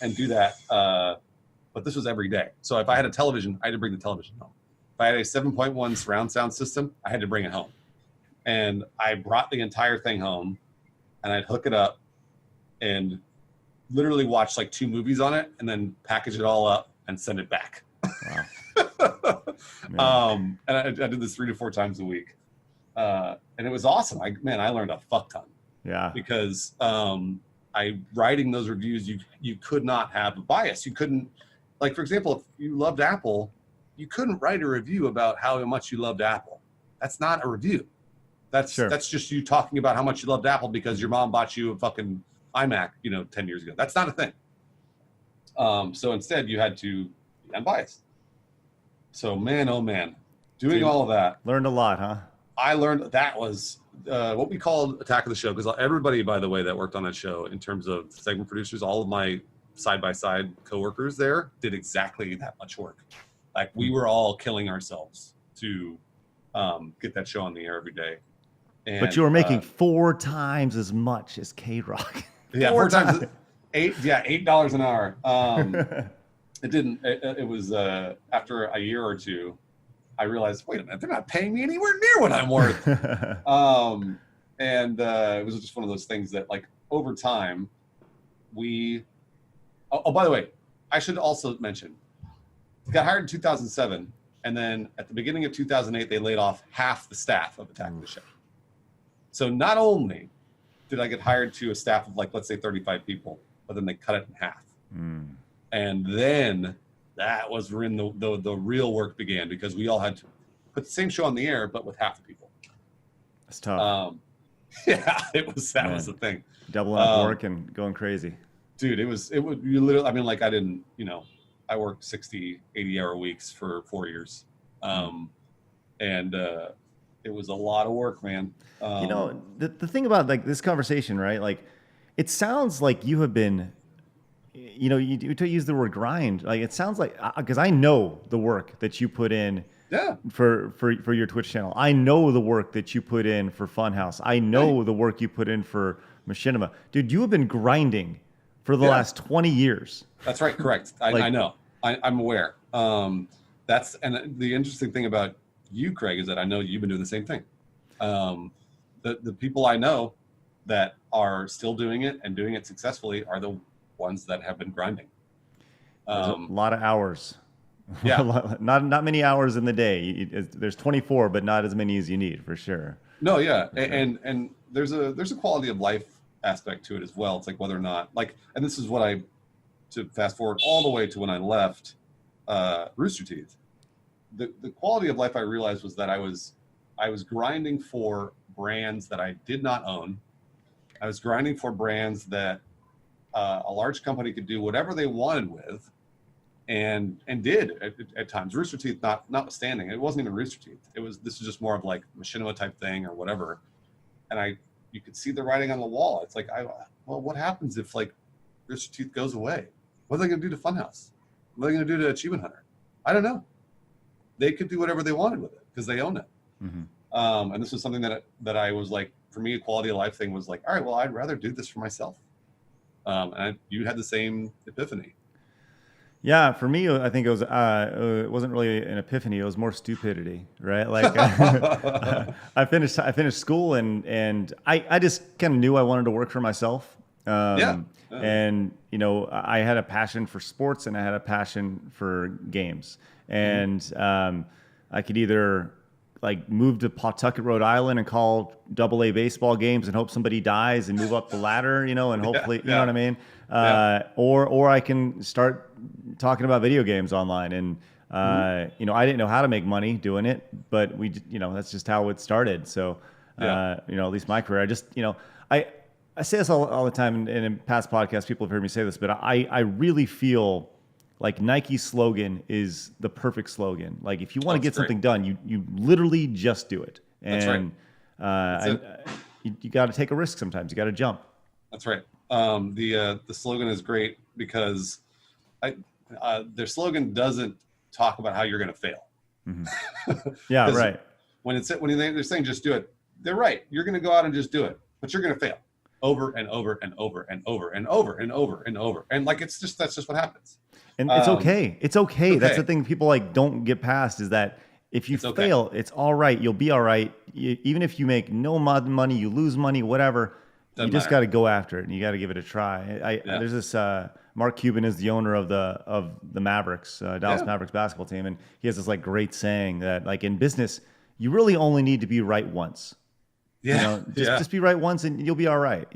And do that. But this was every day. So if I had a television, I had to bring the television home. If I had a 7.1 surround sound system, I had to bring it home. And I brought the entire thing home and I'd hook it up and literally watch like 2 movies on it and then package it all up and send it back. Wow. And I did this 3 to 4 times a week. And it was awesome. I learned a fuck ton. Yeah. Because writing those reviews, you could not have a bias. You couldn't, like, for example, if you loved Apple, you couldn't write a review about how much you loved Apple. That's not a review. That's just you talking about how much you loved Apple because your mom bought you a fucking iMac, 10 years ago. That's not a thing. So instead you had to be unbiased. So man, oh man, doing all of that. Learned a lot, huh? I learned that was what we called Attack of the Show, because everybody, by the way, that worked on that show in terms of segment producers, all of my side-by-side coworkers there did exactly that much work. Like we were all killing ourselves to get that show on the air every day. And, but you were making 4 times as much as K-Rock. Yeah, 4 times. $8 an hour. It didn't. It was after a year or two, I realized, wait a minute, they're not paying me anywhere near what I'm worth. And it was just one of those things that, like, over time, we. Oh, by the way, I should also mention, got hired in 2007, and then at the beginning of 2008, they laid off half the staff of Attack of the Show. So not only did I get hired to a staff of, like, let's say 35 people, but then they cut it in half. And then that was when the real work began, because we all had to put the same show on the air, but with half the people. That's tough. Yeah, that was the thing. Doubling up work and going crazy. Dude, you literally, I mean, like, I didn't, I worked 60, 80-hour weeks for 4 years. And it was a lot of work, man. The thing about, like, this conversation, right? Like, it sounds like you have been, you use the word grind. Like, it sounds like, because I know the work that you put in for your Twitch channel. I know the work that you put in for Funhaus. I know the work you put in for Machinima. Dude, you have been grinding for the last 20 years. That's right. Correct. I know. I'm aware. And the interesting thing about you, Craig, is that I know you've been doing the same thing. The people I know that are still doing it and doing it successfully are the ones that have been grinding. There's a lot of hours. Yeah. not many hours in the day. There's 24, but not as many as you need, for sure. No, yeah. And there's a quality of life aspect to it as well. It's like whether or not, like, and this is what to fast forward all the way to when I left Rooster Teeth. The quality of life I realized was that I was grinding for brands that I did not own. I was grinding for brands that a large company could do whatever they wanted with, and did at times. Rooster Teeth notwithstanding, it wasn't even Rooster Teeth. This is just more of like Machinima type thing or whatever. And you could see the writing on the wall. It's like, well, what happens if, like, Rooster Teeth goes away? What are they going to do to Funhaus? What are they going to do to Achievement Hunter? I don't know. They could do whatever they wanted with it because they own it. And this was something that I was like, for me, a quality of life thing was like, all right, well, I'd rather do this for myself. And you had the same epiphany. Yeah, for me, I think it wasn't really an epiphany. It was more stupidity, right? Like, I finished school and I just kind of knew I wanted to work for myself. And, I had a passion for sports and I had a passion for games. And I could either, like, move to Pawtucket, Rhode Island and call AA baseball games and hope somebody dies and move up the ladder, and hopefully, you know what I mean? Or I can start talking about video games online. And, I didn't know how to make money doing it, but that's just how it started. So, at least my career, I say this all the time, and in past podcasts, people have heard me say this, but I really feel like Nike's slogan is the perfect slogan. Like, if you want to get something done, you literally just do it. And you got to take a risk sometimes. You got to jump. That's right. The slogan is great because their slogan doesn't talk about how you're going to fail. Yeah, right. When they're saying just do it, they're right. You're going to go out and just do it, but you're going to fail over and over and over and over and over and over and over. And, like, that's just what happens. And it's okay. It's okay. That's the thing people, like, don't get past, is that if you fail, it's all right. You'll be all right. Even if you make no money, you lose money, whatever, you just got to go after it and you got to give it a try. There's this Mark Cuban is the owner of the Mavericks, Dallas Mavericks basketball team, and he has this, like, great saying that, like, in business, you really only need to be right once. Just be right once and you'll be all right.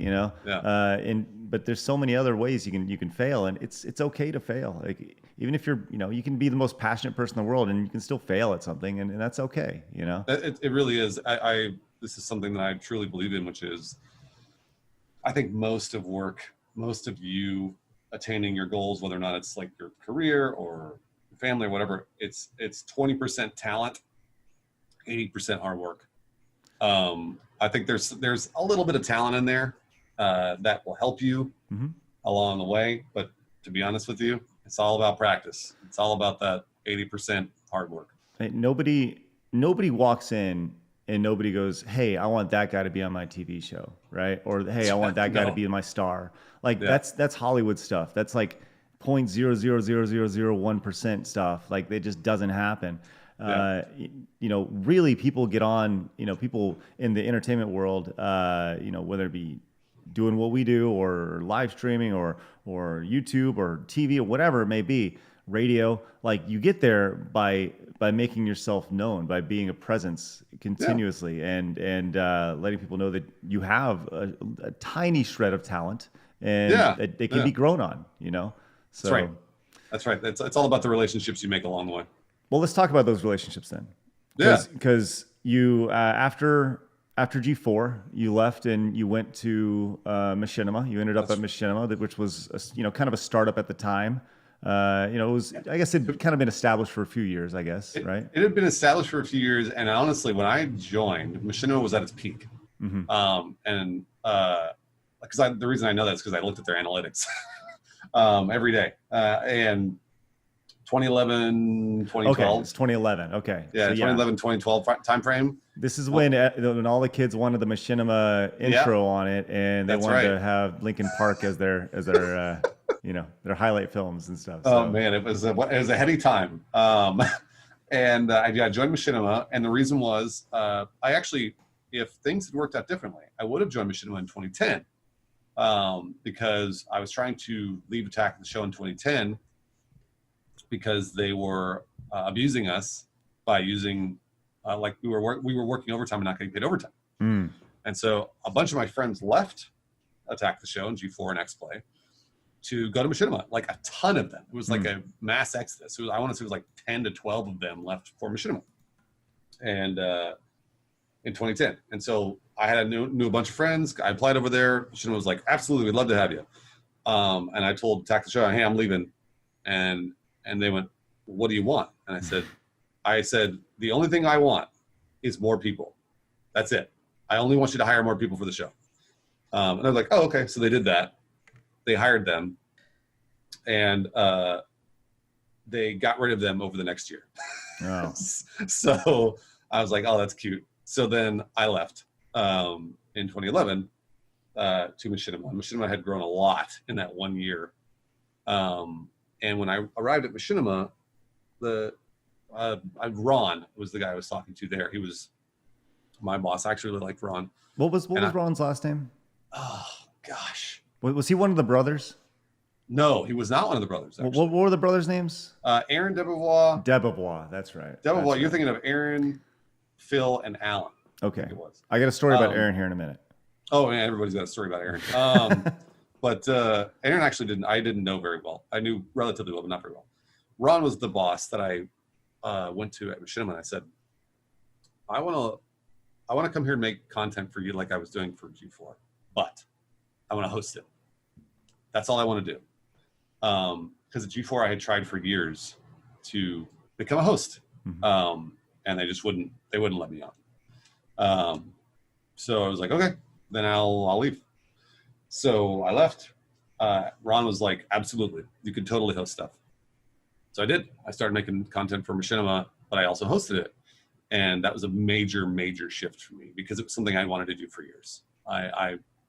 But there's so many other ways you can fail, and it's okay to fail. Like, even if you're, you can be the most passionate person in the world and you can still fail at something, and that's okay. It really is. This is something that I truly believe in, which is, I think most of you attaining your goals, whether or not it's like your career or family or whatever, it's 20% talent, 80% hard work. I think there's a little bit of talent in there that will help you along the way. But to be honest with you, it's all about practice. It's all about that 80% hard work. Nobody walks in and nobody goes, hey, I want that guy to be on my TV show, right? Or hey, I want that guy to be my star. Like that's Hollywood stuff. That's like 0.0000001% stuff. Like it just doesn't happen. Really people get on, people in the entertainment world, whether it be doing what we do or live streaming or YouTube or TV or whatever it may be, radio, like you get there by making yourself known, by being a presence continuously and letting people know that you have a tiny shred of talent and it can be grown on, So That's right. It's all about the relationships you make along the way. Well, let's talk about those relationships then. Because you, after G4, you left and you went to Machinima. You ended up at Machinima, which was kind of a startup at the time. It was, I guess it'd kind of been established for a few years, I guess, right? It had been established for a few years. And honestly, when I joined, Machinima was at its peak. Mm-hmm. The reason I know that is because I looked at their analytics every day. And 2011, 2012. Okay, it's 2011. Okay. Yeah, so 2011, 2012 time frame. This is when all the kids wanted the Machinima intro on it, and they wanted to have Lincoln Park as their their highlight films and stuff. So. Oh man, it was a heady time. And I joined Machinima, and the reason was I actually, if things had worked out differently, I would have joined Machinima in 2010 because I was trying to leave Attack the Show in 2010. Because they were abusing us by using we were working overtime and not getting paid overtime. And so a bunch of my friends left Attack the Show and G4 and X-Play to go to Machinima, like a ton of them. It was like a mass exodus. I want to say it was like 10 to 12 of them left for Machinima. And in 2010. And so I knew a bunch of friends. I applied over there. Machinima was like, absolutely, we'd love to have you. And I told Attack the Show, hey, I'm leaving. And they went, what do you want? And I said, the only thing I want is more people. That's it. I only want you to hire more people for the show. And I was like, oh, okay. So they did that. They hired them. And they got rid of them over the next year. Oh. So I was like, oh, that's cute. So then I left in 2011 to Machinima. Machinima had grown a lot in that 1 year. And when I arrived at Machinima, Ron was the guy I was talking to there. He was my boss. I actually really liked Ron. What was Ron's last name? Oh, gosh. Was he one of the brothers? No, he was not one of the brothers. What were the brothers' names? Aaron Debevois. Debevois, that's right. Debevois, you're thinking of Aaron, Phil, and Alan. Okay. I got a story about Aaron here in a minute. Oh, man, everybody's got a story about Aaron. But Aaron actually I didn't know very well. I knew relatively well, but not very well. Ron was the boss that I went to at Machinima, and I said, I want to come here and make content for you like I was doing for G4, but I want to host it. That's all I want to do. Because at G4, I had tried for years to become a host, and they just wouldn't let me on. So I was like, okay, then I'll leave. So I left. Ron was like, absolutely, you could totally host stuff. So I did. I started making content for Machinima, but I also hosted it. And that was a major, major shift for me because it was something I wanted to do for years.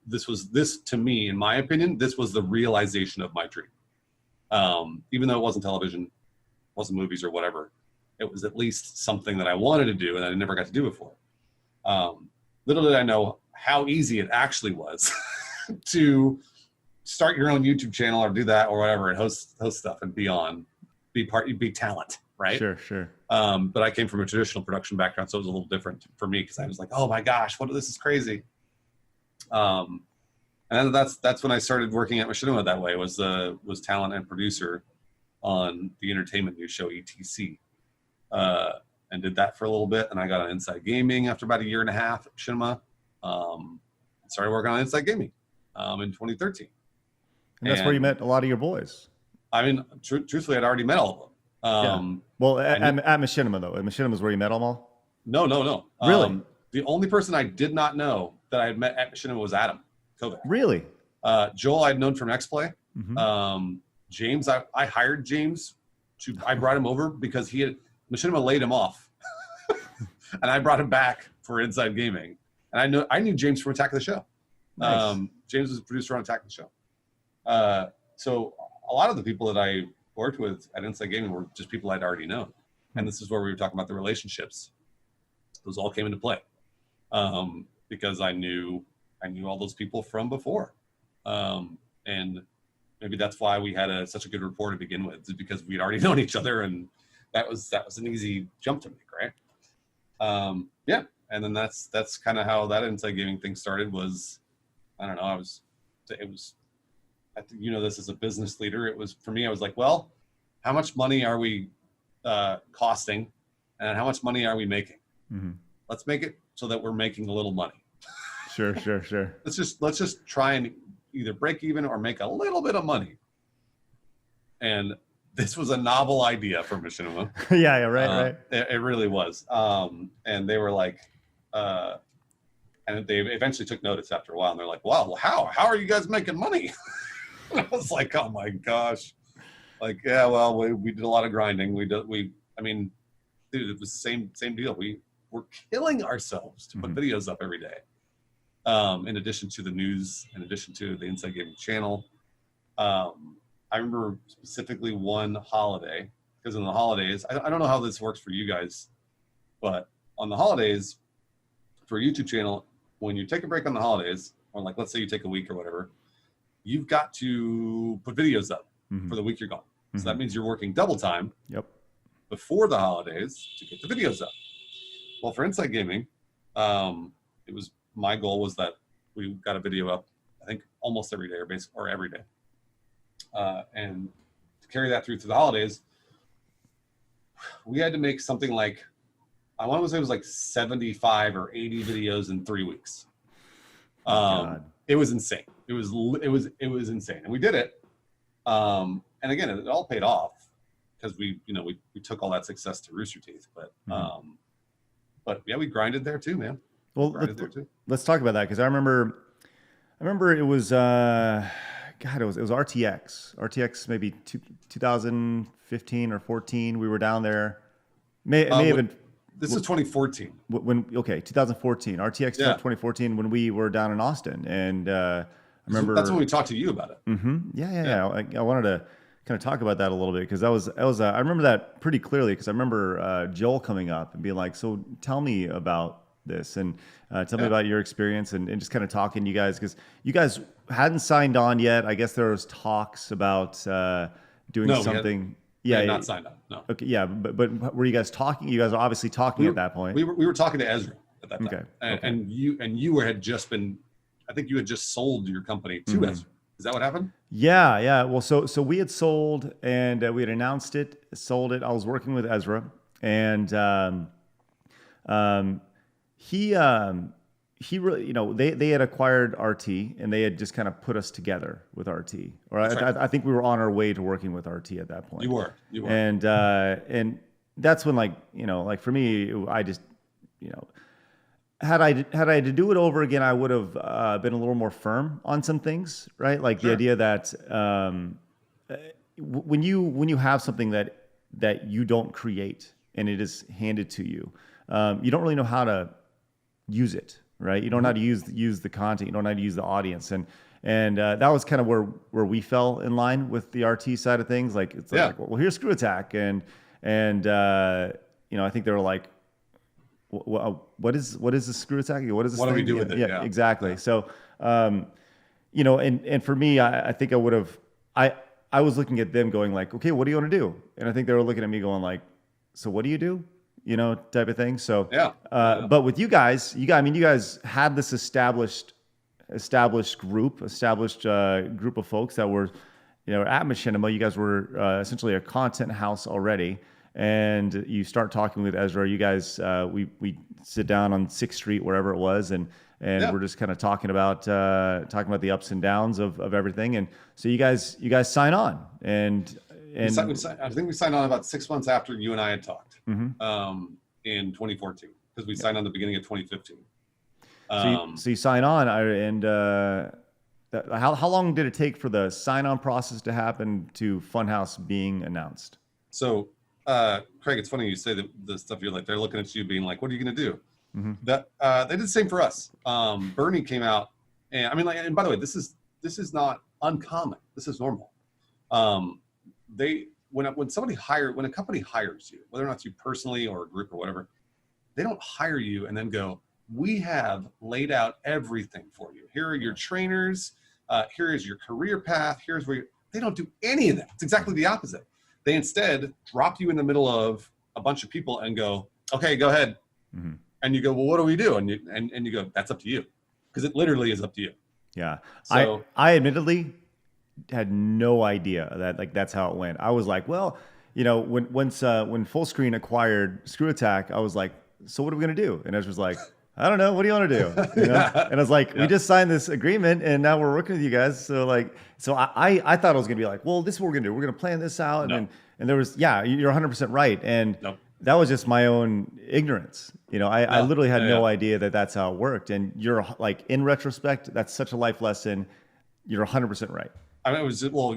This to me, in my opinion, this was the realization of my dream. Even though it wasn't television, wasn't movies or whatever, it was at least something that I wanted to do and I never got to do before. Little did I know how easy it actually was to start your own YouTube channel or do that or whatever and host stuff and be talent, right? Sure. But I came from a traditional production background, so it was a little different for me because I was like, oh my gosh, this is crazy. And that's when I started working at Machinima that way, was talent and producer on the entertainment news show ETC. And did that for a little bit, and I got on Inside Gaming after about a year and a half at Machinima. Started working on Inside Gaming in 2013. And that's where you met a lot of your boys. I mean, truthfully, I'd already met all of them. Well, at Machinima, though. At Machinima is where you met them all? No. Really? The only person I did not know that I had met at Machinima was Adam Kovac. Really? Joel I'd known from X-Play. Mm-hmm. James, I hired James. I brought him over because Machinima laid him off. And I brought him back for Inside Gaming, and I knew James from Attack of the Show. Nice. James was a producer on Attack of the Show. So a lot of the people that I worked with at Inside Gaming were just people I'd already known, and this is where we were talking about the relationships. Those all came into play because I knew all those people from before, and maybe that's why we had such a good rapport to begin with, is because we'd already known each other, and that was an easy jump to make, right? Yeah, and then that's kind of how that Inside Gaming thing started. Was, I don't know, I think, you know, this as a business leader, it was, for me, I was like, well, how much money are we costing, and how much money are we making? Mm-hmm. Let's make it so that we're making a little money. Sure. Let's just try and either break even or make a little bit of money. And this was a novel idea for Machinima. yeah, right. It really was. And they were like, and they eventually took notice after a while, and they're like, wow, how are you guys making money? I was like, oh my gosh. Like, yeah, well, we did a lot of grinding. I mean, dude, it was the same deal. We were killing ourselves to put videos up every day. In addition to the news, in addition to the Inside Gaming channel. I remember specifically one holiday, because in the holidays, I don't know how this works for you guys, but on the holidays, for a YouTube channel, when you take a break on the holidays, or like, let's say you take a week or whatever, you've got to put videos up for the week you're gone. So that means you're working double time before the holidays to get the videos up. Well, for Inside Gaming, my goal was that we got a video up, I think almost every day or every day. And to carry that through to the holidays, we had to make something like, I want to say it was like 75 or 80 videos in 3 weeks. It was insane. It was insane, and we did it. And again, it all paid off because we took all that success to Rooster Teeth. But yeah, we grinded there too, man. Well, let's talk about that, because I remember it was it was RTX maybe 2015 or 14. We were down there. May have been. This is 2014. 2014 RTX 2014 when we were down in Austin, and I remember that's when we talked to you about it. Yeah. I wanted to kind of talk about that a little bit, because that was I remember that pretty clearly, because I remember Joel coming up and being like, so tell me about this, and tell me about your experience, and just kind of talking to you guys, because you guys hadn't signed on yet. I guess there was talks about doing something. We had not signed on. No. Okay. Yeah, but were you guys talking? You guys were obviously talking at that point. We were talking to Ezra at that time. Okay. And you had just been, I think you had just sold your company to Ezra. Is that what happened? Yeah. Well, so we had sold, and we had announced it, sold it. I was working with Ezra, and he really, they had acquired RT, and they had just kind of put us together with RT. Or I think we were on our way to working with RT at that point. You were. And that's when, like for me, I just, had I to do it over again, I would have been a little more firm on some things, right? Like the idea that when you have something that you don't create and it is handed to you, you don't really know how to use it, right? You don't know how to use the content. You don't know how to use the audience, and that was kind of where we fell in line with the RT side of things. Like it's like, well, here's Screw Attack, and I think they were like, what is the Screw Attack? What is this? What thing? do we do with it? Yeah, exactly. Yeah. So, and for me, I think I would have, I was looking at them going like, okay, what do you want to do? And I think they were looking at me going like, so what do you do? Type of thing. So, but with you guys, you guys had this established group of folks that were, at Machinima. You guys were essentially a content house already, and you start talking with Ezra. You guys, we sit down on 6th Street, wherever it was, and we're just kind of talking about the ups and downs of everything. And so you guys sign on, and I think we signed on about 6 months after you and I had talked. In 2014, because we signed on the beginning of 2015. So you sign on, and how long did it take for the sign-on process to happen to Funhaus being announced? So, Craig, it's funny you say the stuff. You're like, they're looking at you being like, what are you going to do? that they did the same for us. Bernie came out, and I mean, like, and by the way, this is not uncommon. This is normal. When a company hires you, whether or not it's you personally or a group or whatever, they don't hire you and then go, we have laid out everything for you. Here are your trainers. Here is your career path. Here's where they don't do any of that. It's exactly the opposite. They instead drop you in the middle of a bunch of people and go, okay, go ahead. And you go, well, what do we do? And you go, that's up to you. Because it literally is up to you. Yeah. So, I admittedly had no idea that like that's how it went. I was like, well, you know, when Fullscreen acquired Screw Attack, I was like, so what are we gonna do? And Ezra's like, I don't know. What do you want to do? You know? Yeah. And I was like, we just signed this agreement, and now we're working with you guys. So I thought it was gonna be like, well, this is what we're gonna do. We're gonna plan this out, and there was, yeah, you're 100% right, and that was just my own ignorance. You know, I literally had no idea that that's how it worked. And you're like, in retrospect, that's such a life lesson. You're 100% right. I mean,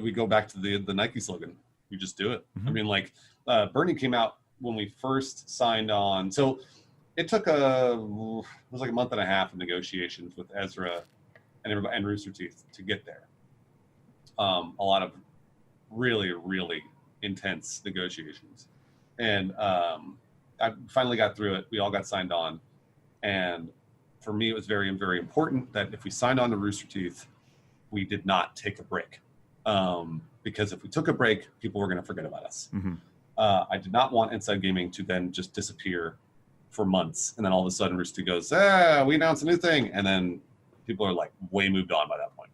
we go back to the Nike slogan. You just do it. I mean, like, Bernie came out when we first signed on. So it took it was like a month and a half of negotiations with Ezra and Rooster Teeth to get there. A lot of really, really intense negotiations. And I finally got through it. We all got signed on. And for me, it was very, very important that if we signed on to Rooster Teeth, we did not take a break. Because if we took a break, people were going to forget about us. I did not want Inside Gaming to then just disappear for months. And then all of a sudden Rooster goes, we announced a new thing. And then people are like way moved on by that point.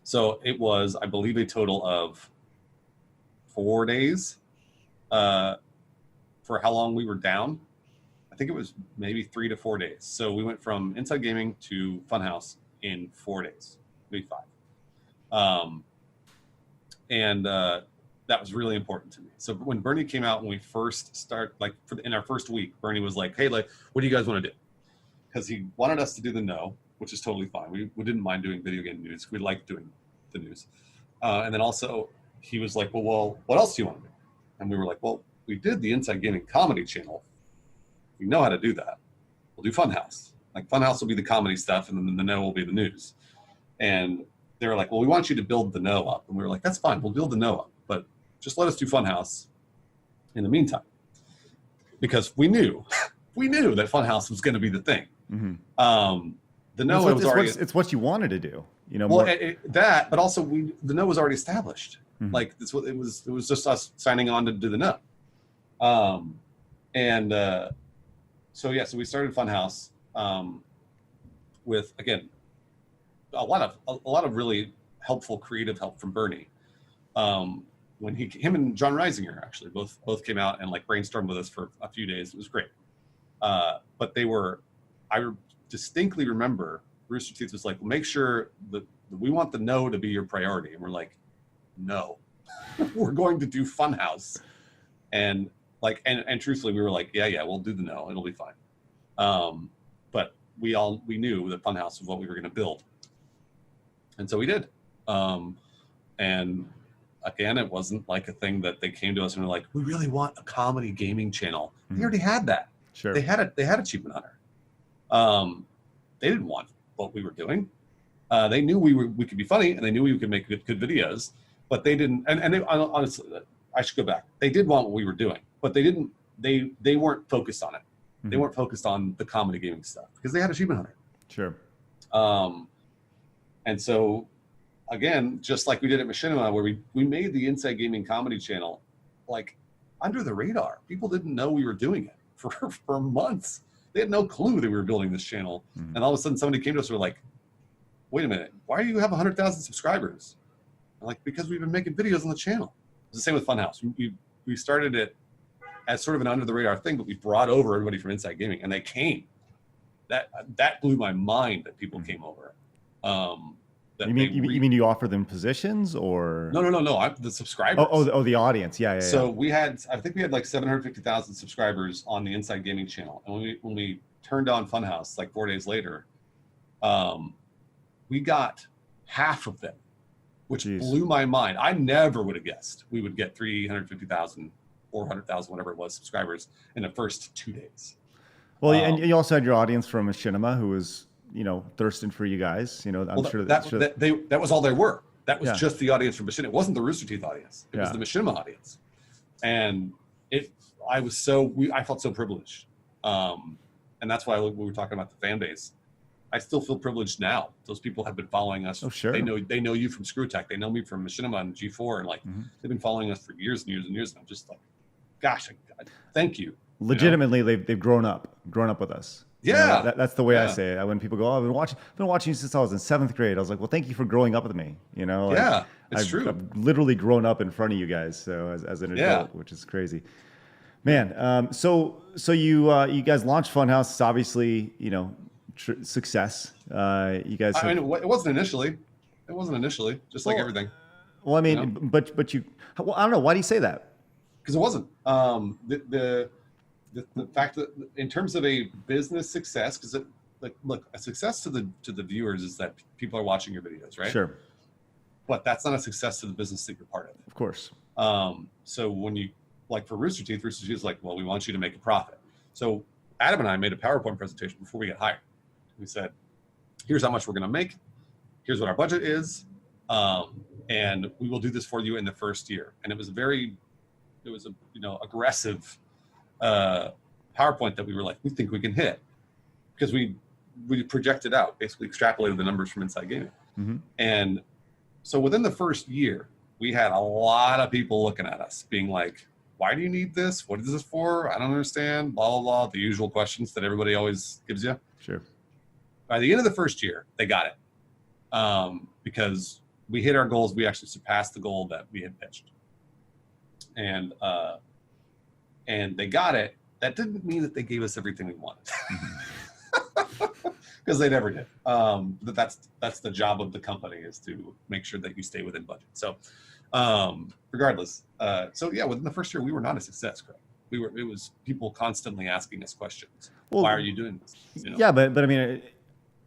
So it was, I believe, a total of 4 days for how long we were down. I think it was maybe 3 to 4 days. So we went from Inside Gaming to Funhaus in 4 days, maybe 5. That was really important to me. So when Bernie came out, when we first in our first week, Bernie was like, hey, like, what do you guys want to do? Because he wanted us to do the no, which is totally fine. We didn't mind doing video game news. We liked doing the news. And then also he was like, well, what else do you want to do? And we were like, well, we did the Inside Gaming comedy channel. We know how to do that. We'll do Funhaus. Like, Funhaus will be the comedy stuff, and then the no will be the news. And they were like, well, we want you to build the no up. And we were like, that's fine. We'll build the no up. But just let us do Funhaus in the meantime. Because we knew that Funhaus was going to be the thing. The no was already... It's what you wanted to do. You know, well, but also the no was already established. Like, that's what it was. It was just us signing on to do the no. So we started Funhaus with, again, a lot of really helpful creative help from Bernie. When him and John Reisinger actually both came out and like brainstormed with us for a few days. It was great. But I distinctly remember Rooster Teeth was like, well, make sure that we want the no to be your priority. And we're like, no, we're going to do Funhaus. And like, and truthfully, we were like, yeah, we'll do the no. It'll be fine. But we knew that Funhaus was what we were going to build. And so we did. And again, it wasn't like a thing that they came to us and were like, we really want a comedy gaming channel. They already had that. Sure. They had Achievement Hunter. They didn't want what we were doing. They knew we could be funny, and they knew we could make good videos, but they didn't. And they, honestly, I should go back. They did want what we were doing, but they didn't. They weren't focused on it. They weren't focused on the comedy gaming stuff because they had Achievement Hunter. Sure. And so, again, just like we did at Machinima, where we made the Inside Gaming comedy channel, like, under the radar. People didn't know we were doing it for months. They had no clue that we were building this channel. And all of a sudden somebody came to us and were like, wait a minute, why do you have 100,000 subscribers? I'm like, because we've been making videos on the channel. It's the same with Funhaus. We started it as sort of an under the radar thing, but we brought over everybody from Inside Gaming, and they came. That blew my mind that people came over. You mean you offer them positions or? No. The subscribers. Oh, the audience. Yeah. So I think we had like 750,000 subscribers on the Inside Gaming channel. And when we turned on Funhaus, like 4 days later, we got half of them, which blew my mind. I never would have guessed we would get 350,000, 400,000, whatever it was, subscribers in the first 2 days. Well, and you also had your audience from Machinima who was, thirsting for you guys. That was all there were. That was just the audience from Machinima. It wasn't the Rooster Teeth audience. It was the Machinima audience. And I felt so privileged. And that's why we were talking about the fan base. I still feel privileged now. Those people have been following us. Oh, sure. They know you from ScrewTech. They know me from Machinima and G4, and they've been following us for years and years and years. And I'm just like, gosh, thank you. Legitimately, they've grown up with us. Yeah, that's the way I say it. When people go, "Oh, I've been watching you since I was in 7th grade," I was like, "Well, thank you for growing up with me." It's true. I've literally grown up in front of you guys, so as an adult, which is crazy. Man, so you guys launched Funhaus. It's obviously, success. You guys. I mean, it wasn't initially. It wasn't initially, just like everything. Well, I mean, but you. Well, I don't know. Why do you say that? Because it wasn't. The fact that in terms of a business success, because look, a success to the viewers is that people are watching your videos, right? Sure. But that's not a success to the business that you're part of. Of course. So when you, like for Rooster Teeth is like, well, we want you to make a profit. So Adam and I made a PowerPoint presentation before we got hired. We said, here's how much we're going to make. Here's what our budget is. And we will do this for you in the first year. And it was a aggressive PowerPoint that we were like, we think we can hit, because we projected out, basically extrapolated the numbers from Inside Gaming. Mm-hmm. And so within the first year, we had a lot of people looking at us being like, why do you need this? What is this for? I don't understand, blah, blah, blah. The usual questions that everybody always gives you. Sure. By the end of the first year, they got it. Because we hit our goals. We actually surpassed the goal that we had pitched. And they got it. That didn't mean that they gave us everything we wanted. Because they never did. But that's the job of the company, is to make sure that you stay within budget. So regardless, within the first year, we were not a success, Craig. It was people constantly asking us questions. Well, why are you doing this? Yeah, but I mean,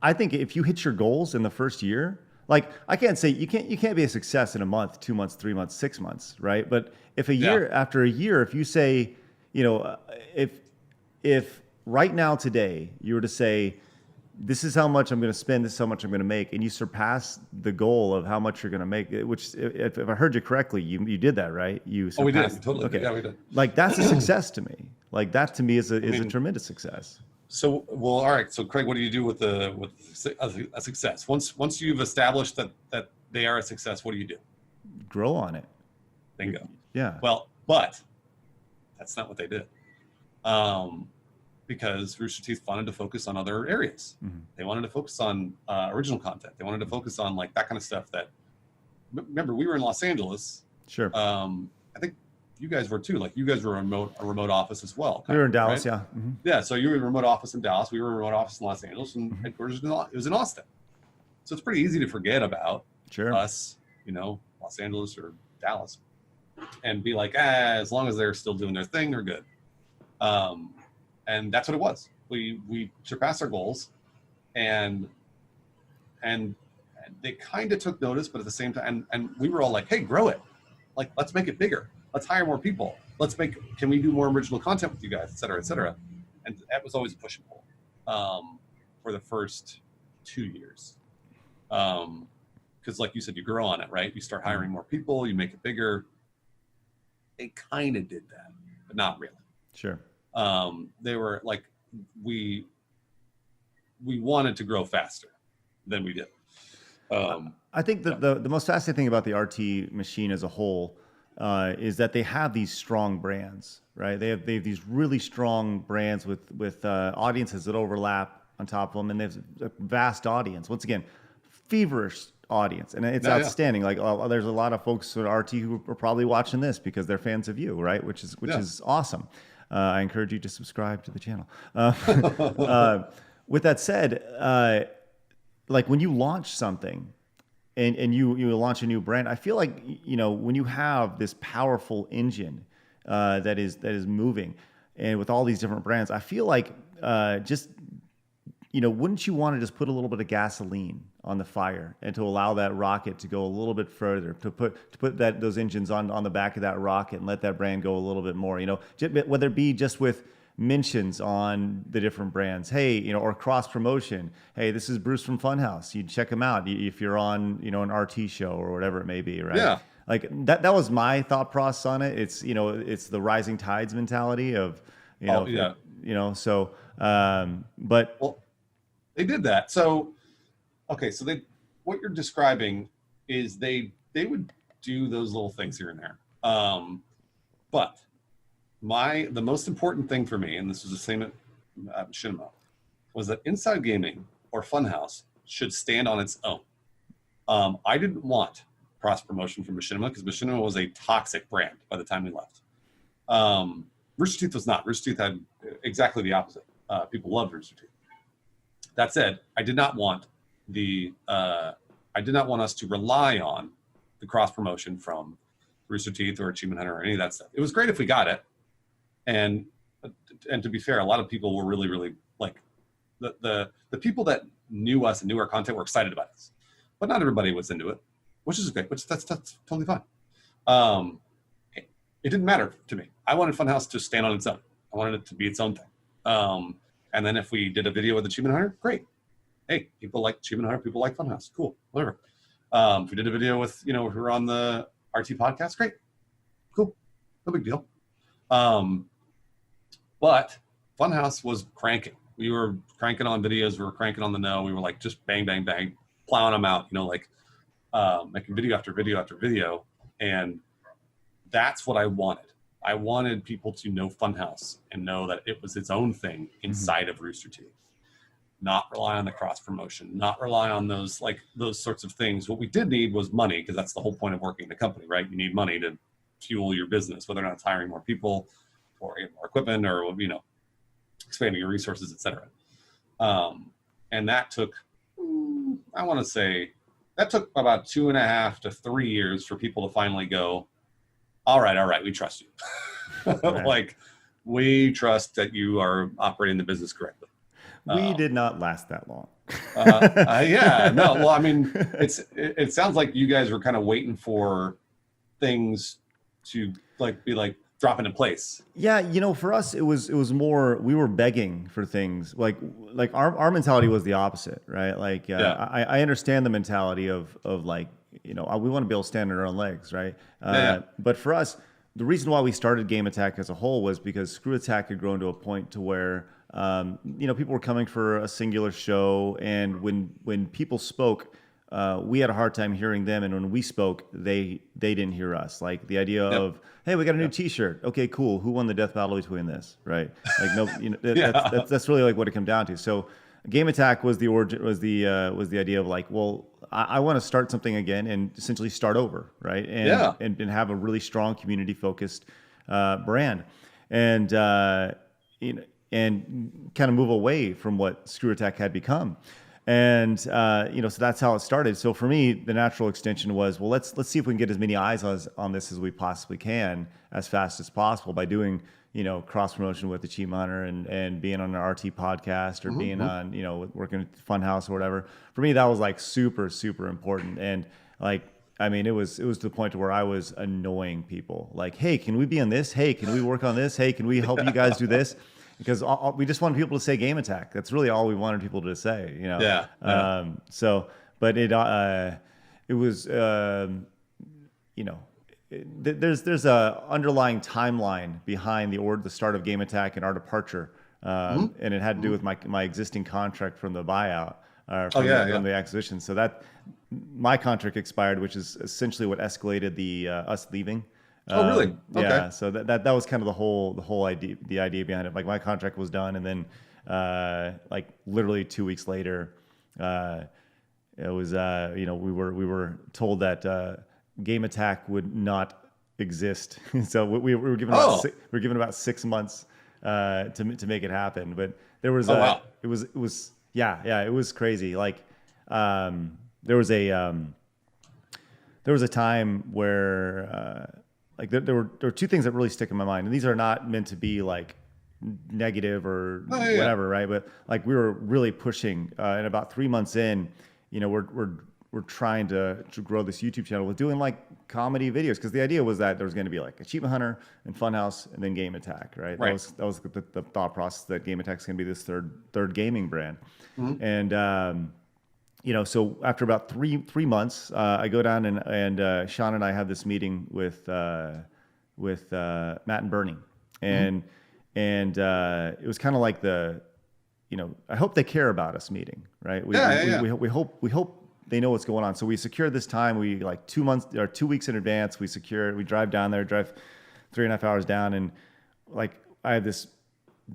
I think if you hit your goals in the first year, like, I can't say you can't be a success in a month, 2 months, 3 months, 6 months, right? But if after a year, if you say, if right now today you were to say, this is how much I'm going to spend, this is how much I'm going to make, and you surpass the goal of how much you're going to make, which, if I heard you correctly, you did that, right? We did. Totally. Okay. Yeah, we did. Like, that's a success to me. Like, that to me is a tremendous success. So, well, all right. So, Craig, what do you do with a success? Once you've established that they are a success, what do you do? Grow on it. Bingo. Yeah. Well, but that's not what they did. Because Rooster Teeth wanted to focus on other areas. Mm-hmm. They wanted to focus on original content. They wanted to focus on like that kind of stuff. Remember, we were in Los Angeles. Sure. I think you guys were too. Like, you guys were a remote office as well. We were in Dallas, right? yeah. Mm-hmm. Yeah. So you were in a remote office in Dallas. We were in a remote office in Los Angeles, and headquarters it was in Austin. So it's pretty easy to forget about us, Los Angeles or Dallas, and be like, as long as they're still doing their thing, they're good. And that's what it was. We surpassed our goals, and they kind of took notice, but at the same time, and we were all like, hey, grow it. Like, let's make it bigger. Let's hire more people. Can we do more original content with you guys, et cetera, et cetera. And that was always a push and pull for the first 2 years. Because like you said, you grow on it, right? You start hiring more people, you make it bigger. They kind of did that, but not really. Sure. They were like, we wanted to grow faster than we did. I think the most fascinating thing about the RT machine as a whole is that they have these strong brands, right? They have these really strong brands with audiences that overlap on top of them, and they have a vast audience. Once again, feverish audience, and it's outstanding. Like, there's a lot of folks at RT who are probably watching this because they're fans of you, right? Which is awesome. I encourage you to subscribe to the channel. With that said, like, when you launch something and you launch a new brand, I feel like, when you have this powerful engine that is moving, and with all these different brands, I feel like wouldn't you want to just put a little bit of gasoline on the fire and to allow that rocket to go a little bit further, to put those engines on the back of that rocket and let that brand go a little bit more, whether it be just with mentions on the different brands. Hey, or cross promotion. Hey, this is Bruce from Funhaus. You check him out if you're on, an RT show or whatever it may be, right? Yeah. Like that was my thought process on it. It's, it's the rising tides mentality of, so, but. Well, they did that. So, okay. So what you're describing is they would do those little things here and there. But the most important thing for me, and this was the same at Machinima, was that Inside Gaming or Funhaus should stand on its own. I didn't want cross promotion from Machinima because Machinima was a toxic brand by the time we left. Rooster Teeth was not. Rooster Teeth had exactly the opposite. People loved Rooster Teeth. That said, I did not want us to rely on the cross promotion from Rooster Teeth or Achievement Hunter or any of that stuff. It was great if we got it. And to be fair, a lot of people were really, really like the people that knew us and knew our content were excited about us, but not everybody was into it, which is great, that's totally fine. It didn't matter to me. I wanted Funhaus to stand on its own. I wanted it to be its own thing. And then if we did a video with Achievement Hunter, great. Hey, people like Achievement Hunter, people like Funhaus, cool, whatever. If we did a video with, if we were on the RT podcast, great, cool, no big deal. But Funhaus was cranking. We were cranking on videos. We were cranking on the no. We were like just bang, bang, bang, plowing them out, making video after video after video. And that's what I wanted. I wanted people to know Funhaus and know that it was its own thing inside of Rooster Teeth. Not rely on the cross promotion, not rely on those sorts of things. What we did need was money, because that's the whole point of working in a company, right? You need money to fuel your business, whether or not it's hiring more people or more equipment or, expanding your resources, et cetera. And that took, I want to say, that took about 2.5 to 3 years for people to finally go, all right, we trust you. Right. Like, we trust that you are operating the business correctly. We did not last that long. Yeah, no. Well, I mean, it sounds like you guys were kind of waiting for things to be dropping in place. Yeah, for us it was more, we were begging for things. Like our mentality was the opposite, right? I understand the mentality of we want to be able to stand on our own legs, right? But for us, the reason why we started Game Attack as a whole was because Screw Attack had grown to a point to where people were coming for a singular show, and when people spoke, we had a hard time hearing them, and when we spoke, they didn't hear us. Like the idea of, hey, we got a new T-shirt. Okay, cool. Who won the death battle between this, right? Like no, that's really like what it came down to. So Game Attack was the origin, was the idea of I want to start something again and essentially start over, right? And have a really strong community focused brand, and and kind of move away from what Screw Attack had become. And so that's how it started. So for me, the natural extension was, well, let's see if we can get as many eyes on this as we possibly can as fast as possible by doing cross promotion with Achievement Hunter and being on an RT podcast or being on working at Funhaus or whatever. For me, that was super, super important. And it was to the point to where I was annoying people. Like, hey, can we be on this? Hey, can we work on this? Hey, can we help you guys do this? Because we just wanted people to say Game Attack. That's really all we wanted people to say, But it was, there's a underlying timeline behind the start of Game Attack and our departure, and it had to do with my existing contract from the buyout, from the acquisition. So that my contract expired, which is essentially what escalated the us leaving. Oh, really? Okay. Yeah. So that was kind of the whole idea, the idea behind it. Like my contract was done, and then literally 2 weeks later, it was we were told that Game Attack would not exist. So we were given about 6 months to make it happen. But there was it was crazy. There was a time where. There were two things that really stick in my mind, and these are not meant to be negative or whatever, right? But we were really pushing, and about 3 months in, we're were trying to grow this YouTube channel with doing like comedy videos, because the idea was that there was going to be like Achievement Hunter and Funhaus and then Game Attack, right? That was the thought process, that Game Attack is going to be this third gaming brand. And so after about three months, I go down and Sean and I have this meeting with Matt and Bernie, and it was kind of like I hope they care about us meeting, right? We hope they know what's going on. So we secured this time. We like 2 weeks in advance. We drive down there, drive 3.5 hours down, and like I have this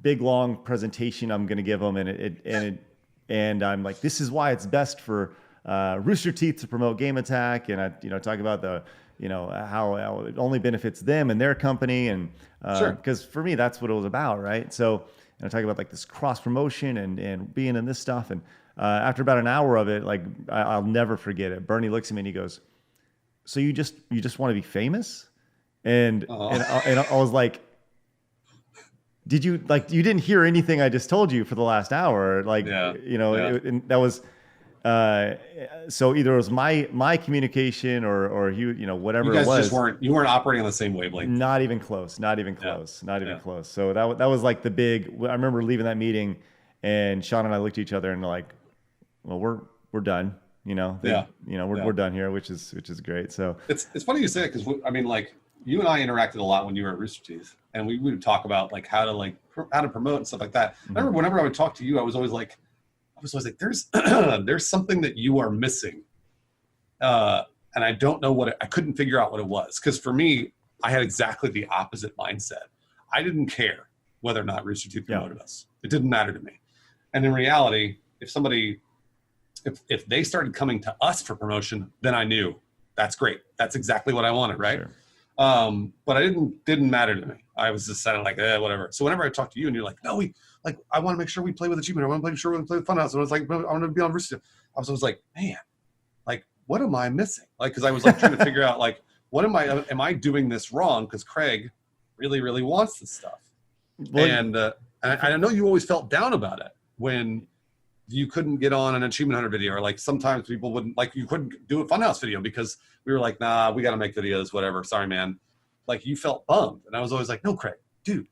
big long presentation I'm going to give them, and I'm like, this is why it's best for Rooster Teeth to promote Game Attack, and I talk about how it only benefits them and their company, and because for me that's what it was about, right? So. And I talk about like this cross promotion and being in this stuff. And after about an hour of it, like I'll never forget it. Bernie looks at me and he goes, "So you just want to be famous?" And I was like, "Did you you didn't hear anything I just told you for the last hour?" And that was. So either it was my communication or whatever it was. You weren't operating on the same wavelength. Not even close. Close. So that was like the big. I remember leaving that meeting, and Sean and I looked at each other and like, well, we're done. We're done here, which is great. So it's funny you say it, because I mean, like, you and I interacted a lot when you were at Rooster Teeth, and we would talk about like how to promote and stuff like that. I remember whenever I would talk to you, I was always like, there's something that you are missing, and I don't know I couldn't figure out what it was, because for me, I had exactly the opposite mindset. I didn't care whether or not Rooster Teeth promoted us. It didn't matter to me. And in reality, if they started coming to us for promotion, then I knew that's great. That's exactly what I wanted, right? Sure. But didn't matter to me. I was just kind of like, whatever. So whenever I talk to you and you're like, no, I want to make sure we play with Achievement. I want to make sure we play with Funhouse. And I was like, I want to be on Rooster Teeth. I was like, man, like, what am I missing? Like, because I was like trying to figure out, like, am I doing this wrong? Because Craig really, really wants this stuff. Well, and I know you always felt down about it when you couldn't get on an Achievement Hunter video, or like sometimes people wouldn't, like, you couldn't do a Funhouse video because we were like, nah, we got to make videos, whatever. Sorry, man. Like, you felt bummed. And I was always like, no, Craig, dude,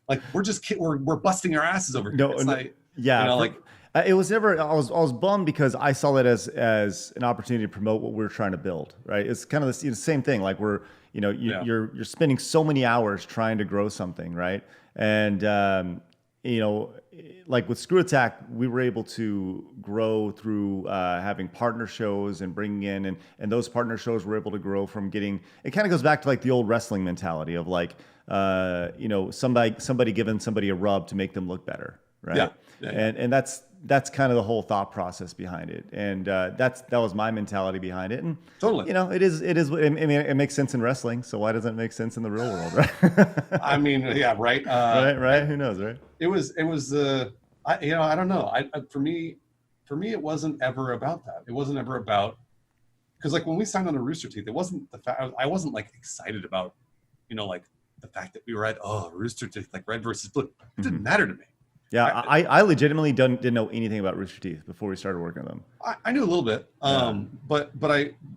like, we're busting our asses over here. It was never. I was bummed because I saw it as an opportunity to promote what we're trying to build. Right? It's kind of the same thing. Like, you're spending so many hours trying to grow something, right? And like with Screw Attack, we were able to grow through having partner shows and bringing in, and those partner shows were able to grow from getting. It kind of goes back to like the old wrestling mentality of like, somebody giving somebody a rub to make them look better, right? And that's kind of the whole thought process behind it, and that was my mentality behind it. And totally, it is. I mean, it makes sense in wrestling, so why doesn't it make sense in the real world, right? I mean, yeah, right. Right. Who knows, right? It was. I don't know. For me, it wasn't ever about that. It wasn't ever about, because like when we signed on to Rooster Teeth, it wasn't the fact. I wasn't like excited about, like the fact that we were at Rooster Teeth, like red versus blue. It didn't matter to me. Yeah, I legitimately didn't know anything about Rooster Teeth before we started working with them. I knew a little bit, but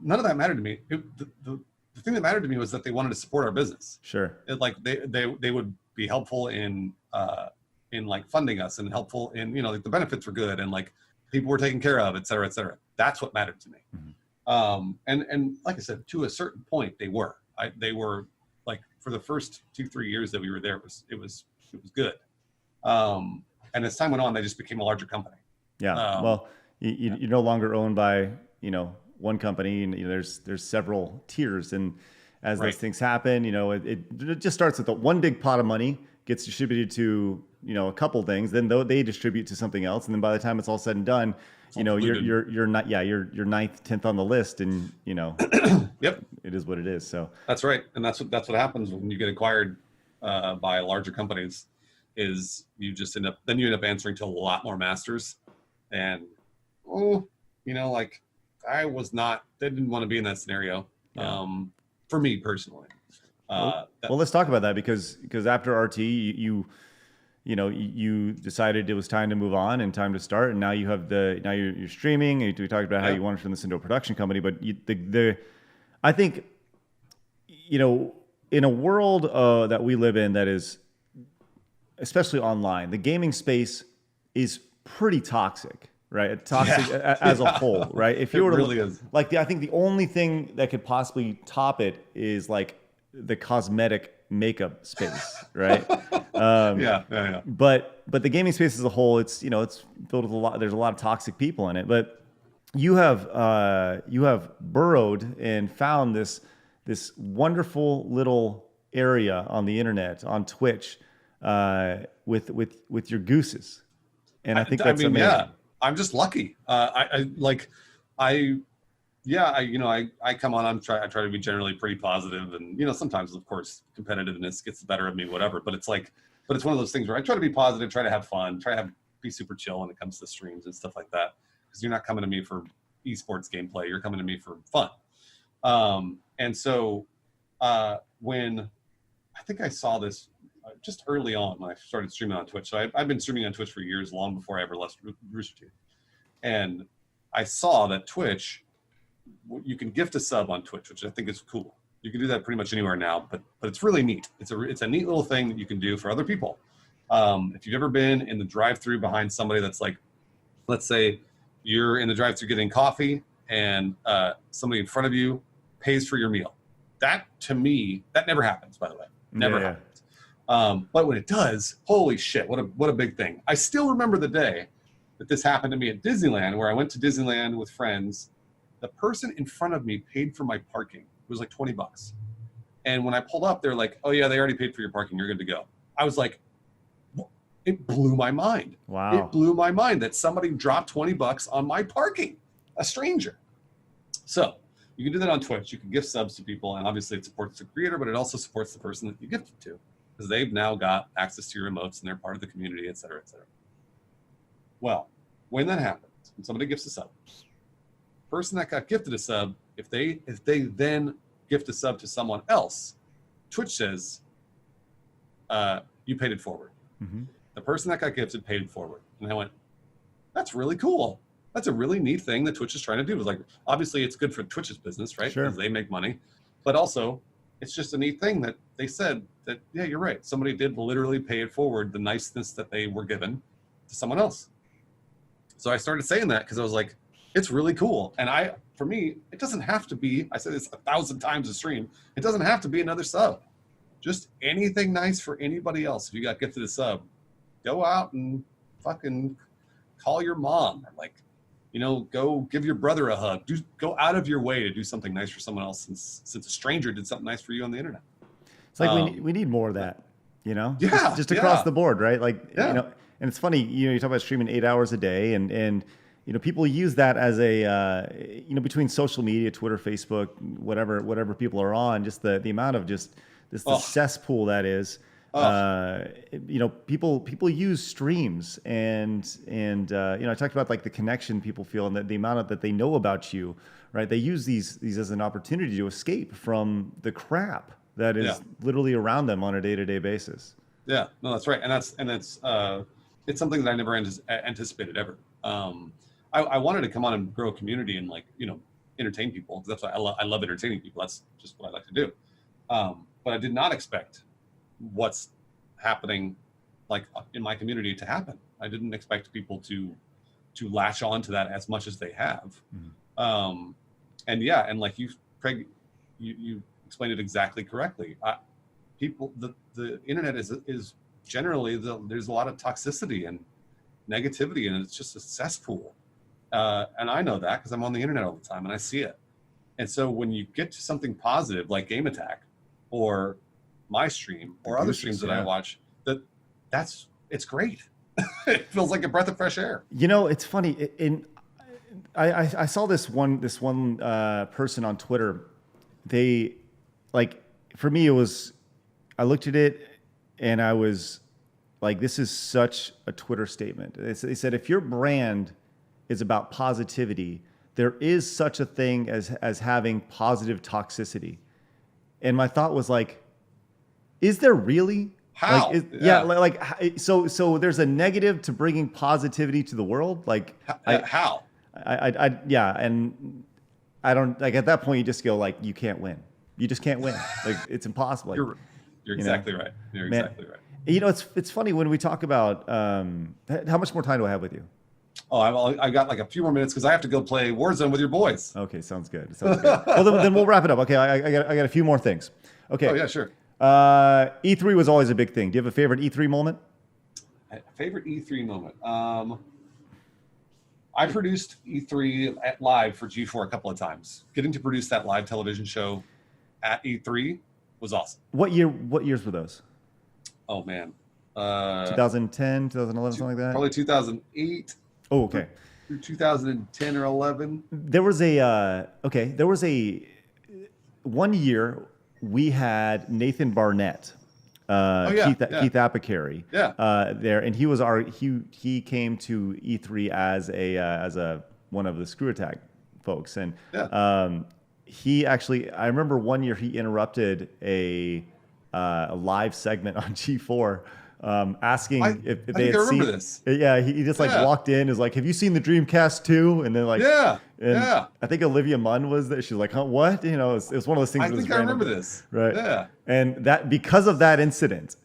none of that mattered to me. The thing that mattered to me was that they wanted to support our business. Sure. Like they would be helpful in like funding us, and helpful in like the benefits were good, and like people were taken care of, et cetera, et cetera. That's what mattered to me. Mm-hmm. And like I said, to a certain point, they were like, for the first 2-3 years that we were there, it was good. And as time went on, they just became a larger company. Yeah. Well, you're no longer owned by, one company, and there's several tiers. And as those things happen, it just starts with the one big pot of money gets distributed to, a couple things, then they distribute to something else. And then by the time it's all said and done, you're not, you're 9th, 10th on the list, and, yep, it is what it is. So that's right. And that's what happens when you get acquired, by larger companies. Is you just end up answering to a lot more masters, and like I didn't want to be in that scenario. For me personally. Well, let's talk about that, because after RT, you you decided it was time to move on and time to start, and now you're streaming. We talked about how you want to turn this into a production company, but I think, in a world that we live in that is, especially online, the gaming space is pretty toxic, right? Toxic as a whole, right? If you were to really is. I think the only thing that could possibly top it is like the cosmetic makeup space, right? But the gaming space as a whole, it's filled with there's a lot of toxic people in it. But you have burrowed and found this wonderful little area on the internet, on Twitch, with your gooses, and I think that's amazing. Yeah, I'm just lucky. I come on. I try to be generally pretty positive, and sometimes, of course, competitiveness gets the better of me, whatever. But it's one of those things where I try to be positive, try to have fun, be super chill when it comes to streams and stuff like that. Because you're not coming to me for esports gameplay, you're coming to me for fun. And so when I think I saw this just early on when I started streaming on Twitch. So I've been streaming on Twitch for years, long before I ever left Rooster Teeth. And I saw that Twitch, you can gift a sub on Twitch, which I think is cool. You can do that pretty much anywhere now, but it's really neat. It's a neat little thing that you can do for other people. If you've ever been in the drive-thru behind somebody that's like, let's say you're in the drive-thru getting coffee and somebody in front of you pays for your meal. That, to me, that never happens, by the way. Never happens. But when it does, holy shit, what a big thing. I still remember the day that this happened to me at Disneyland, where I went to Disneyland with friends. The person in front of me paid for my parking. It was like $20. And when I pulled up, they're like, oh yeah, they already paid for your parking. You're good to go. I was like, it blew my mind. Wow. It blew my mind that somebody dropped $20 on my parking, a stranger. So you can do that on Twitch. You can gift subs to people, and obviously it supports the creator, but it also supports the person that you gift it to, because they've now got access to your emotes and they're part of the community, et cetera, et cetera. Well, when that happens, when somebody gifts a sub, person that got gifted a sub, if they then gift a sub to someone else, Twitch says, you paid it forward. Mm-hmm. The person that got gifted paid it forward. And I went, that's really cool. That's a really neat thing that Twitch is trying to do. It was like, obviously it's good for Twitch's business, right? Sure. Because they make money. But also, it's just a neat thing that they said that, yeah, you're right. Somebody did literally pay it forward, the niceness that they were given to someone else. So I started saying that because I was like, it's really cool. And for me, it doesn't have to be, I said this 1,000 times a stream, it doesn't have to be another sub. Just anything nice for anybody else. If you got gifted a sub, go out and fucking call your mom. Or like, go give your brother a hug. Go out of your way to do something nice for someone else since a stranger did something nice for you on the internet. It's like we need more of that, Yeah. Just across the board, right? Like, and it's funny, you talk about streaming 8 hours a day and people use that as a, between social media, Twitter, Facebook, whatever people are on, just the amount of just the cesspool that is. People use streams and I talked about like the connection people feel and the amount that they know about you, right? They use these as an opportunity to escape from the crap that is literally around them on a day-to-day basis. Yeah, no, that's right. And it's something that I never anticipated ever. I wanted to come on and grow a community and entertain people. That's why I love entertaining people. That's just what I like to do. But I did not expect what's happening in my community to happen. I didn't expect people to latch on to that as much as they have. Mm-hmm. And like Craig, you explained it exactly correctly. The internet is generally there's a lot of toxicity and negativity, and it's just a cesspool. And I know that because I'm on the internet all the time and I see it. And so when you get to something positive like Game Attack or my stream or other streams that I watch, it's great. It feels like a breath of fresh air. It's funny. I saw this one person on Twitter. They for me, I looked at it and I was like, this is such a Twitter statement. They said, if your brand is about positivity, there is such a thing as having positive toxicity. And my thought was like, is there really? How? So there's a negative to bringing positivity to the world. Like, how? Yeah, and I don't like at that point you just go like you can't win. You just can't win. Like it's impossible. Like, you're exactly right. You're exactly right. You know, it's funny when we talk about how much more time do I have with you? Oh, I got like a few more minutes because I have to go play Warzone with your boys. Okay, sounds good. Well, then we'll wrap it up. Okay, I got a few more things. Okay. Oh yeah, sure. E3 was always a big thing. Do you have a favorite E3 moment? Favorite E3 moment? I produced E3 live for G4 a couple of times. Getting to produce that live television show at E3 was awesome. What years were those? Oh man. 2010, 2011, something like that? Probably 2008. Oh, okay. Through 2010 or 11. There was a 1 year we had Nathan Barnett, Keith Apicary, there, and he came to E3 as a one of the Screw Attack folks, and he actually, I remember 1 year he interrupted a live segment on G4. Asking if they had seen this. Yeah, he just walked in, is like, have you seen the Dreamcast 2? And then I think Olivia Munn was there. She's like, huh, what? You know, it was one of those things. I think I remember this. Right. Yeah. And that because of that incident,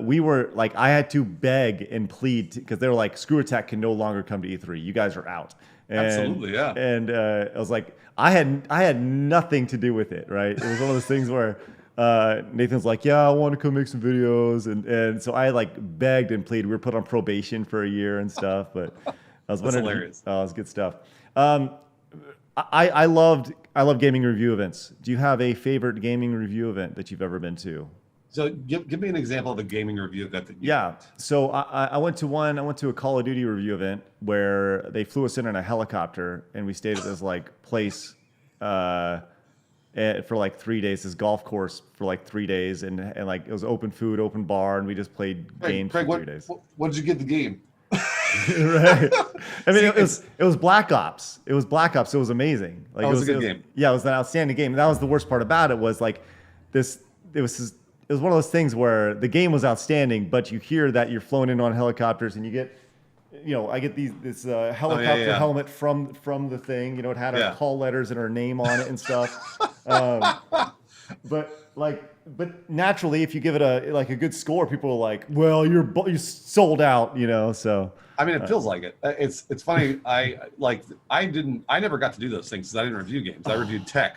we were like, I had to beg and plead because they were like, Screw Attack can no longer come to E3. You guys are out. Absolutely, yeah. And I was like, I had nothing to do with it. Right. It was one of those things where. Nathan's like, yeah, I want to come make some videos, and so I like begged and pleaded. We were put on probation for a year and stuff, but I was wondering. Hilarious. Oh, it was good stuff. I loved gaming review events. Do you have a favorite gaming review event that you've ever been to? So give me an example of a gaming review event that you went. So I went to one. I went to a Call of Duty review event where they flew us in a helicopter, and we stayed at this like place. For like 3 days, this golf course for like 3 days, and like it was open food, open bar, and we just played games for 3 days. What did you get the game? Right. I mean, it was Black Ops. It was Black Ops. It was amazing. Like, it was a good game. Yeah, it was an outstanding game. And that was the worst part about it was like this. It was one of those things where the game was outstanding, but you hear that you're flown in on helicopters, and you get. You know, I get this helicopter helmet from the thing. You know, it had our call letters and our name on it and stuff. But naturally, if you give it a good score, people are like, "Well, you're sold out," you know. So I mean, it feels like it. It's funny. I never got to do those things because I didn't review games. I reviewed tech.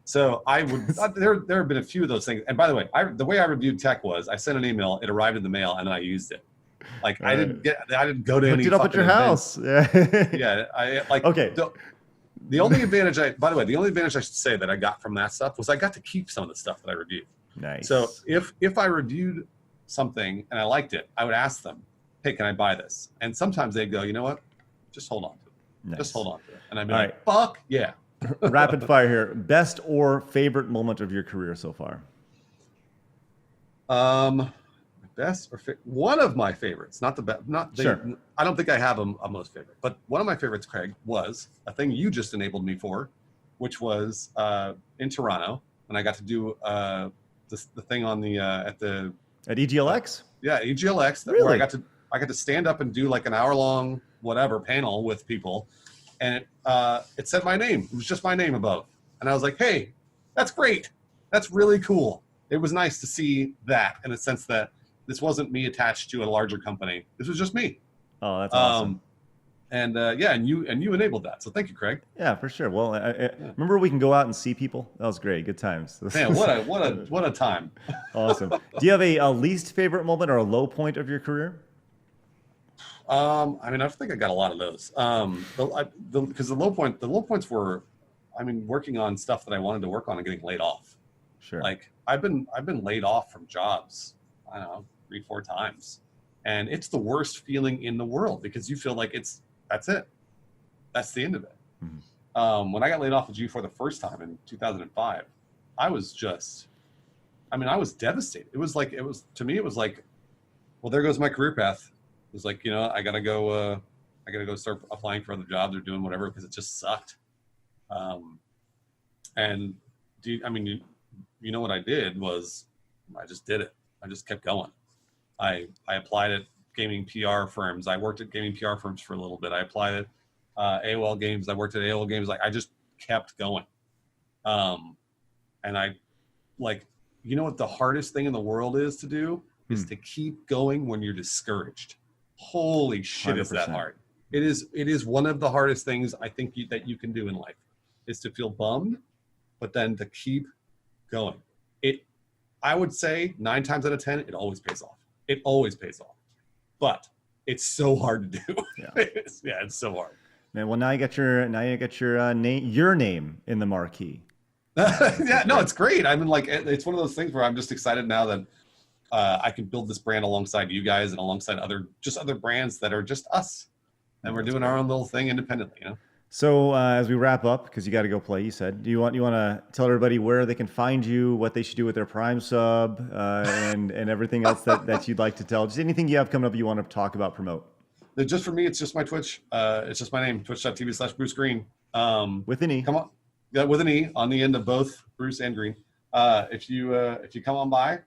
So I would there have been a few of those things. And by the way, the way I reviewed tech was I sent an email, it arrived in the mail, and then I used it. Like I didn't go to any. Hooked it up at your house. Yeah. Okay. The only advantage the only advantage I should say that I got from that stuff was I got to keep some of the stuff that I reviewed. Nice. So if I reviewed something and I liked it, I would ask them, "Hey, can I buy this?" And sometimes they'd go, "You know what? Just hold on to it. Nice. Just hold on to it." And I'd be like, "Fuck yeah." Rapid fire here. Best or favorite moment of your career so far? Best or one of my favorites, not the best. Sure. I don't think I have a most favorite, but one of my favorites, Craig, was a thing you just enabled me for, which was in Toronto, and I got to do the thing on the at EGLX. Yeah, EGLX. Really? Where I got to stand up and do like an hour-long whatever panel with people, and it said my name. It was just my name above, and I was like, hey, that's great. That's really cool. It was nice to see that in the sense that this wasn't me attached to a larger company. This was just me. Oh, that's awesome. And you enabled that. So thank you, Craig. Yeah, for sure. Well, remember we can go out and see people. That was great. Good times. Man, what a time. Awesome. Do you have a least favorite moment or a low point of your career? I mean, I think I got a lot of those. Because the low points were, I mean, working on stuff that I wanted to work on and getting laid off. Sure. Like I've been laid off from jobs, I don't know, 3-4 times. And it's the worst feeling in the world because you feel like that's it. That's the end of it. Mm-hmm. When I got laid off of G4 the first time in 2005, I was devastated. It was like, well, there goes my career path. It was like, I gotta go start applying for other jobs or doing whatever because it just sucked. And what I did was I just did it. I just kept going. I applied at gaming PR firms. I worked at gaming PR firms for a little bit. I applied at AOL Games. I worked at AOL Games. Like I just kept going. And I like, you know what the hardest thing in the world is to do is to keep going when you're discouraged. Holy shit, 100%. Is that hard? It is one of the hardest things I think that you can do in life is to feel bummed, but then to keep going. I would say 9 times out of 10, it always pays off. It always pays off, but it's so hard to do. Yeah, it's so hard. Man, well, now you got your name, your name in the marquee. Yeah, no, it's great. I mean, like, it's one of those things where I'm just excited now that I can build this brand alongside you guys and alongside other brands that are just us, and we're doing our own little thing independently, you know. So as we wrap up, because you got to go play, you said, you want to tell everybody where they can find you, what they should do with their Prime sub, and everything else that you'd like to tell. Just anything you have coming up you want to talk about, promote. Just for me, it's just my Twitch. It's just my name, twitch.tv/Bruce Greene. With an E. Come on, yeah, with an E on the end of both Bruce and Greene. If you come on by,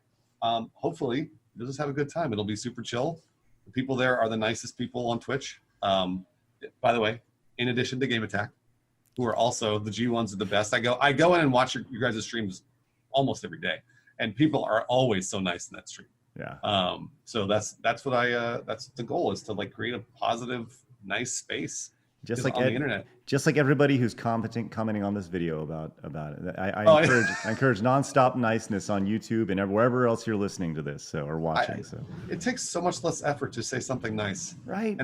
hopefully you'll just have a good time. It'll be super chill. The people there are the nicest people on Twitch. By the way, in addition to Game Attack, who are also the G1s are the best. I go in and watch your guys' streams almost every day, and people are always so nice in that stream. Yeah. So that's what that's the goal, is to like create a positive, nice space just like on the internet. Just like everybody who's commenting on this video about it. I encourage nonstop niceness on YouTube and wherever else you're listening to this or watching. So it takes so much less effort to say something nice. Right.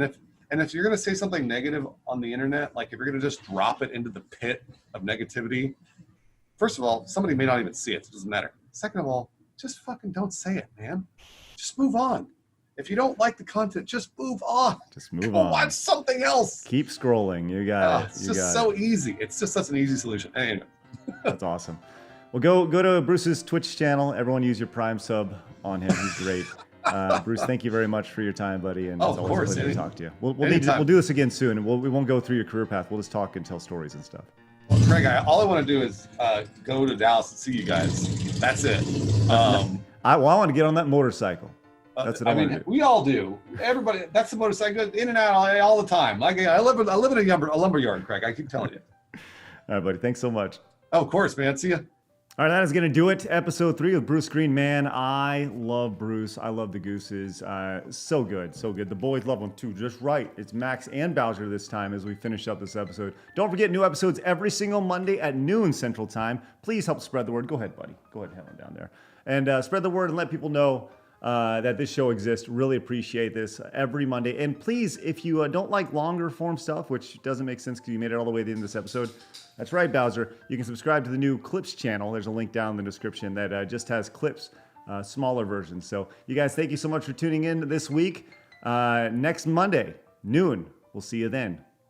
And if you're going to say something negative on the internet, like if you're going to just drop it into the pit of negativity, first of all, somebody may not even see it. It doesn't matter. Second of all, just fucking don't say it, man. Just move on. If you don't like the content, just move on. Just move Go on. Watch something else. Keep scrolling. You got it. It's just so easy. It's just such an easy solution. Anyway. That's awesome. Well, go to Bruce's Twitch channel. Everyone use your Prime sub on him. He's great. Bruce, thank you very much for your time, buddy. And of course, good to talk to you. We'll do this again soon. We won't go through your career path. We'll just talk and tell stories and stuff. Well, Craig, all I want to do is go to Dallas and see you guys. That's it. I want to get on that motorcycle. That's what I want to do. We all do. Everybody. That's the motorcycle in and out all the time. Like I live in a lumber yard, Craig. I keep telling you. All right, buddy. Thanks so much. Oh, of course, man. See ya. All right, that is going to do it. Episode 3 with Bruce Greene. Man, I love Bruce. I love the Gooses. So good, so good. The boys love them too, just right. It's Max and Bowser this time as we finish up this episode. Don't forget, new episodes every single Monday at noon Central Time. Please help spread the word. Go ahead, buddy. Go ahead and head on down there. And spread the word and let people know that this show exists. Really appreciate this every Monday. And please, if you don't like longer form stuff, which doesn't make sense because you made it all the way to the end of this episode, that's right, Bowser. You can subscribe to the new Clips channel. There's a link down in the description that just has clips, smaller versions. So you guys, thank you so much for tuning in this week. Next Monday, noon. We'll see you then.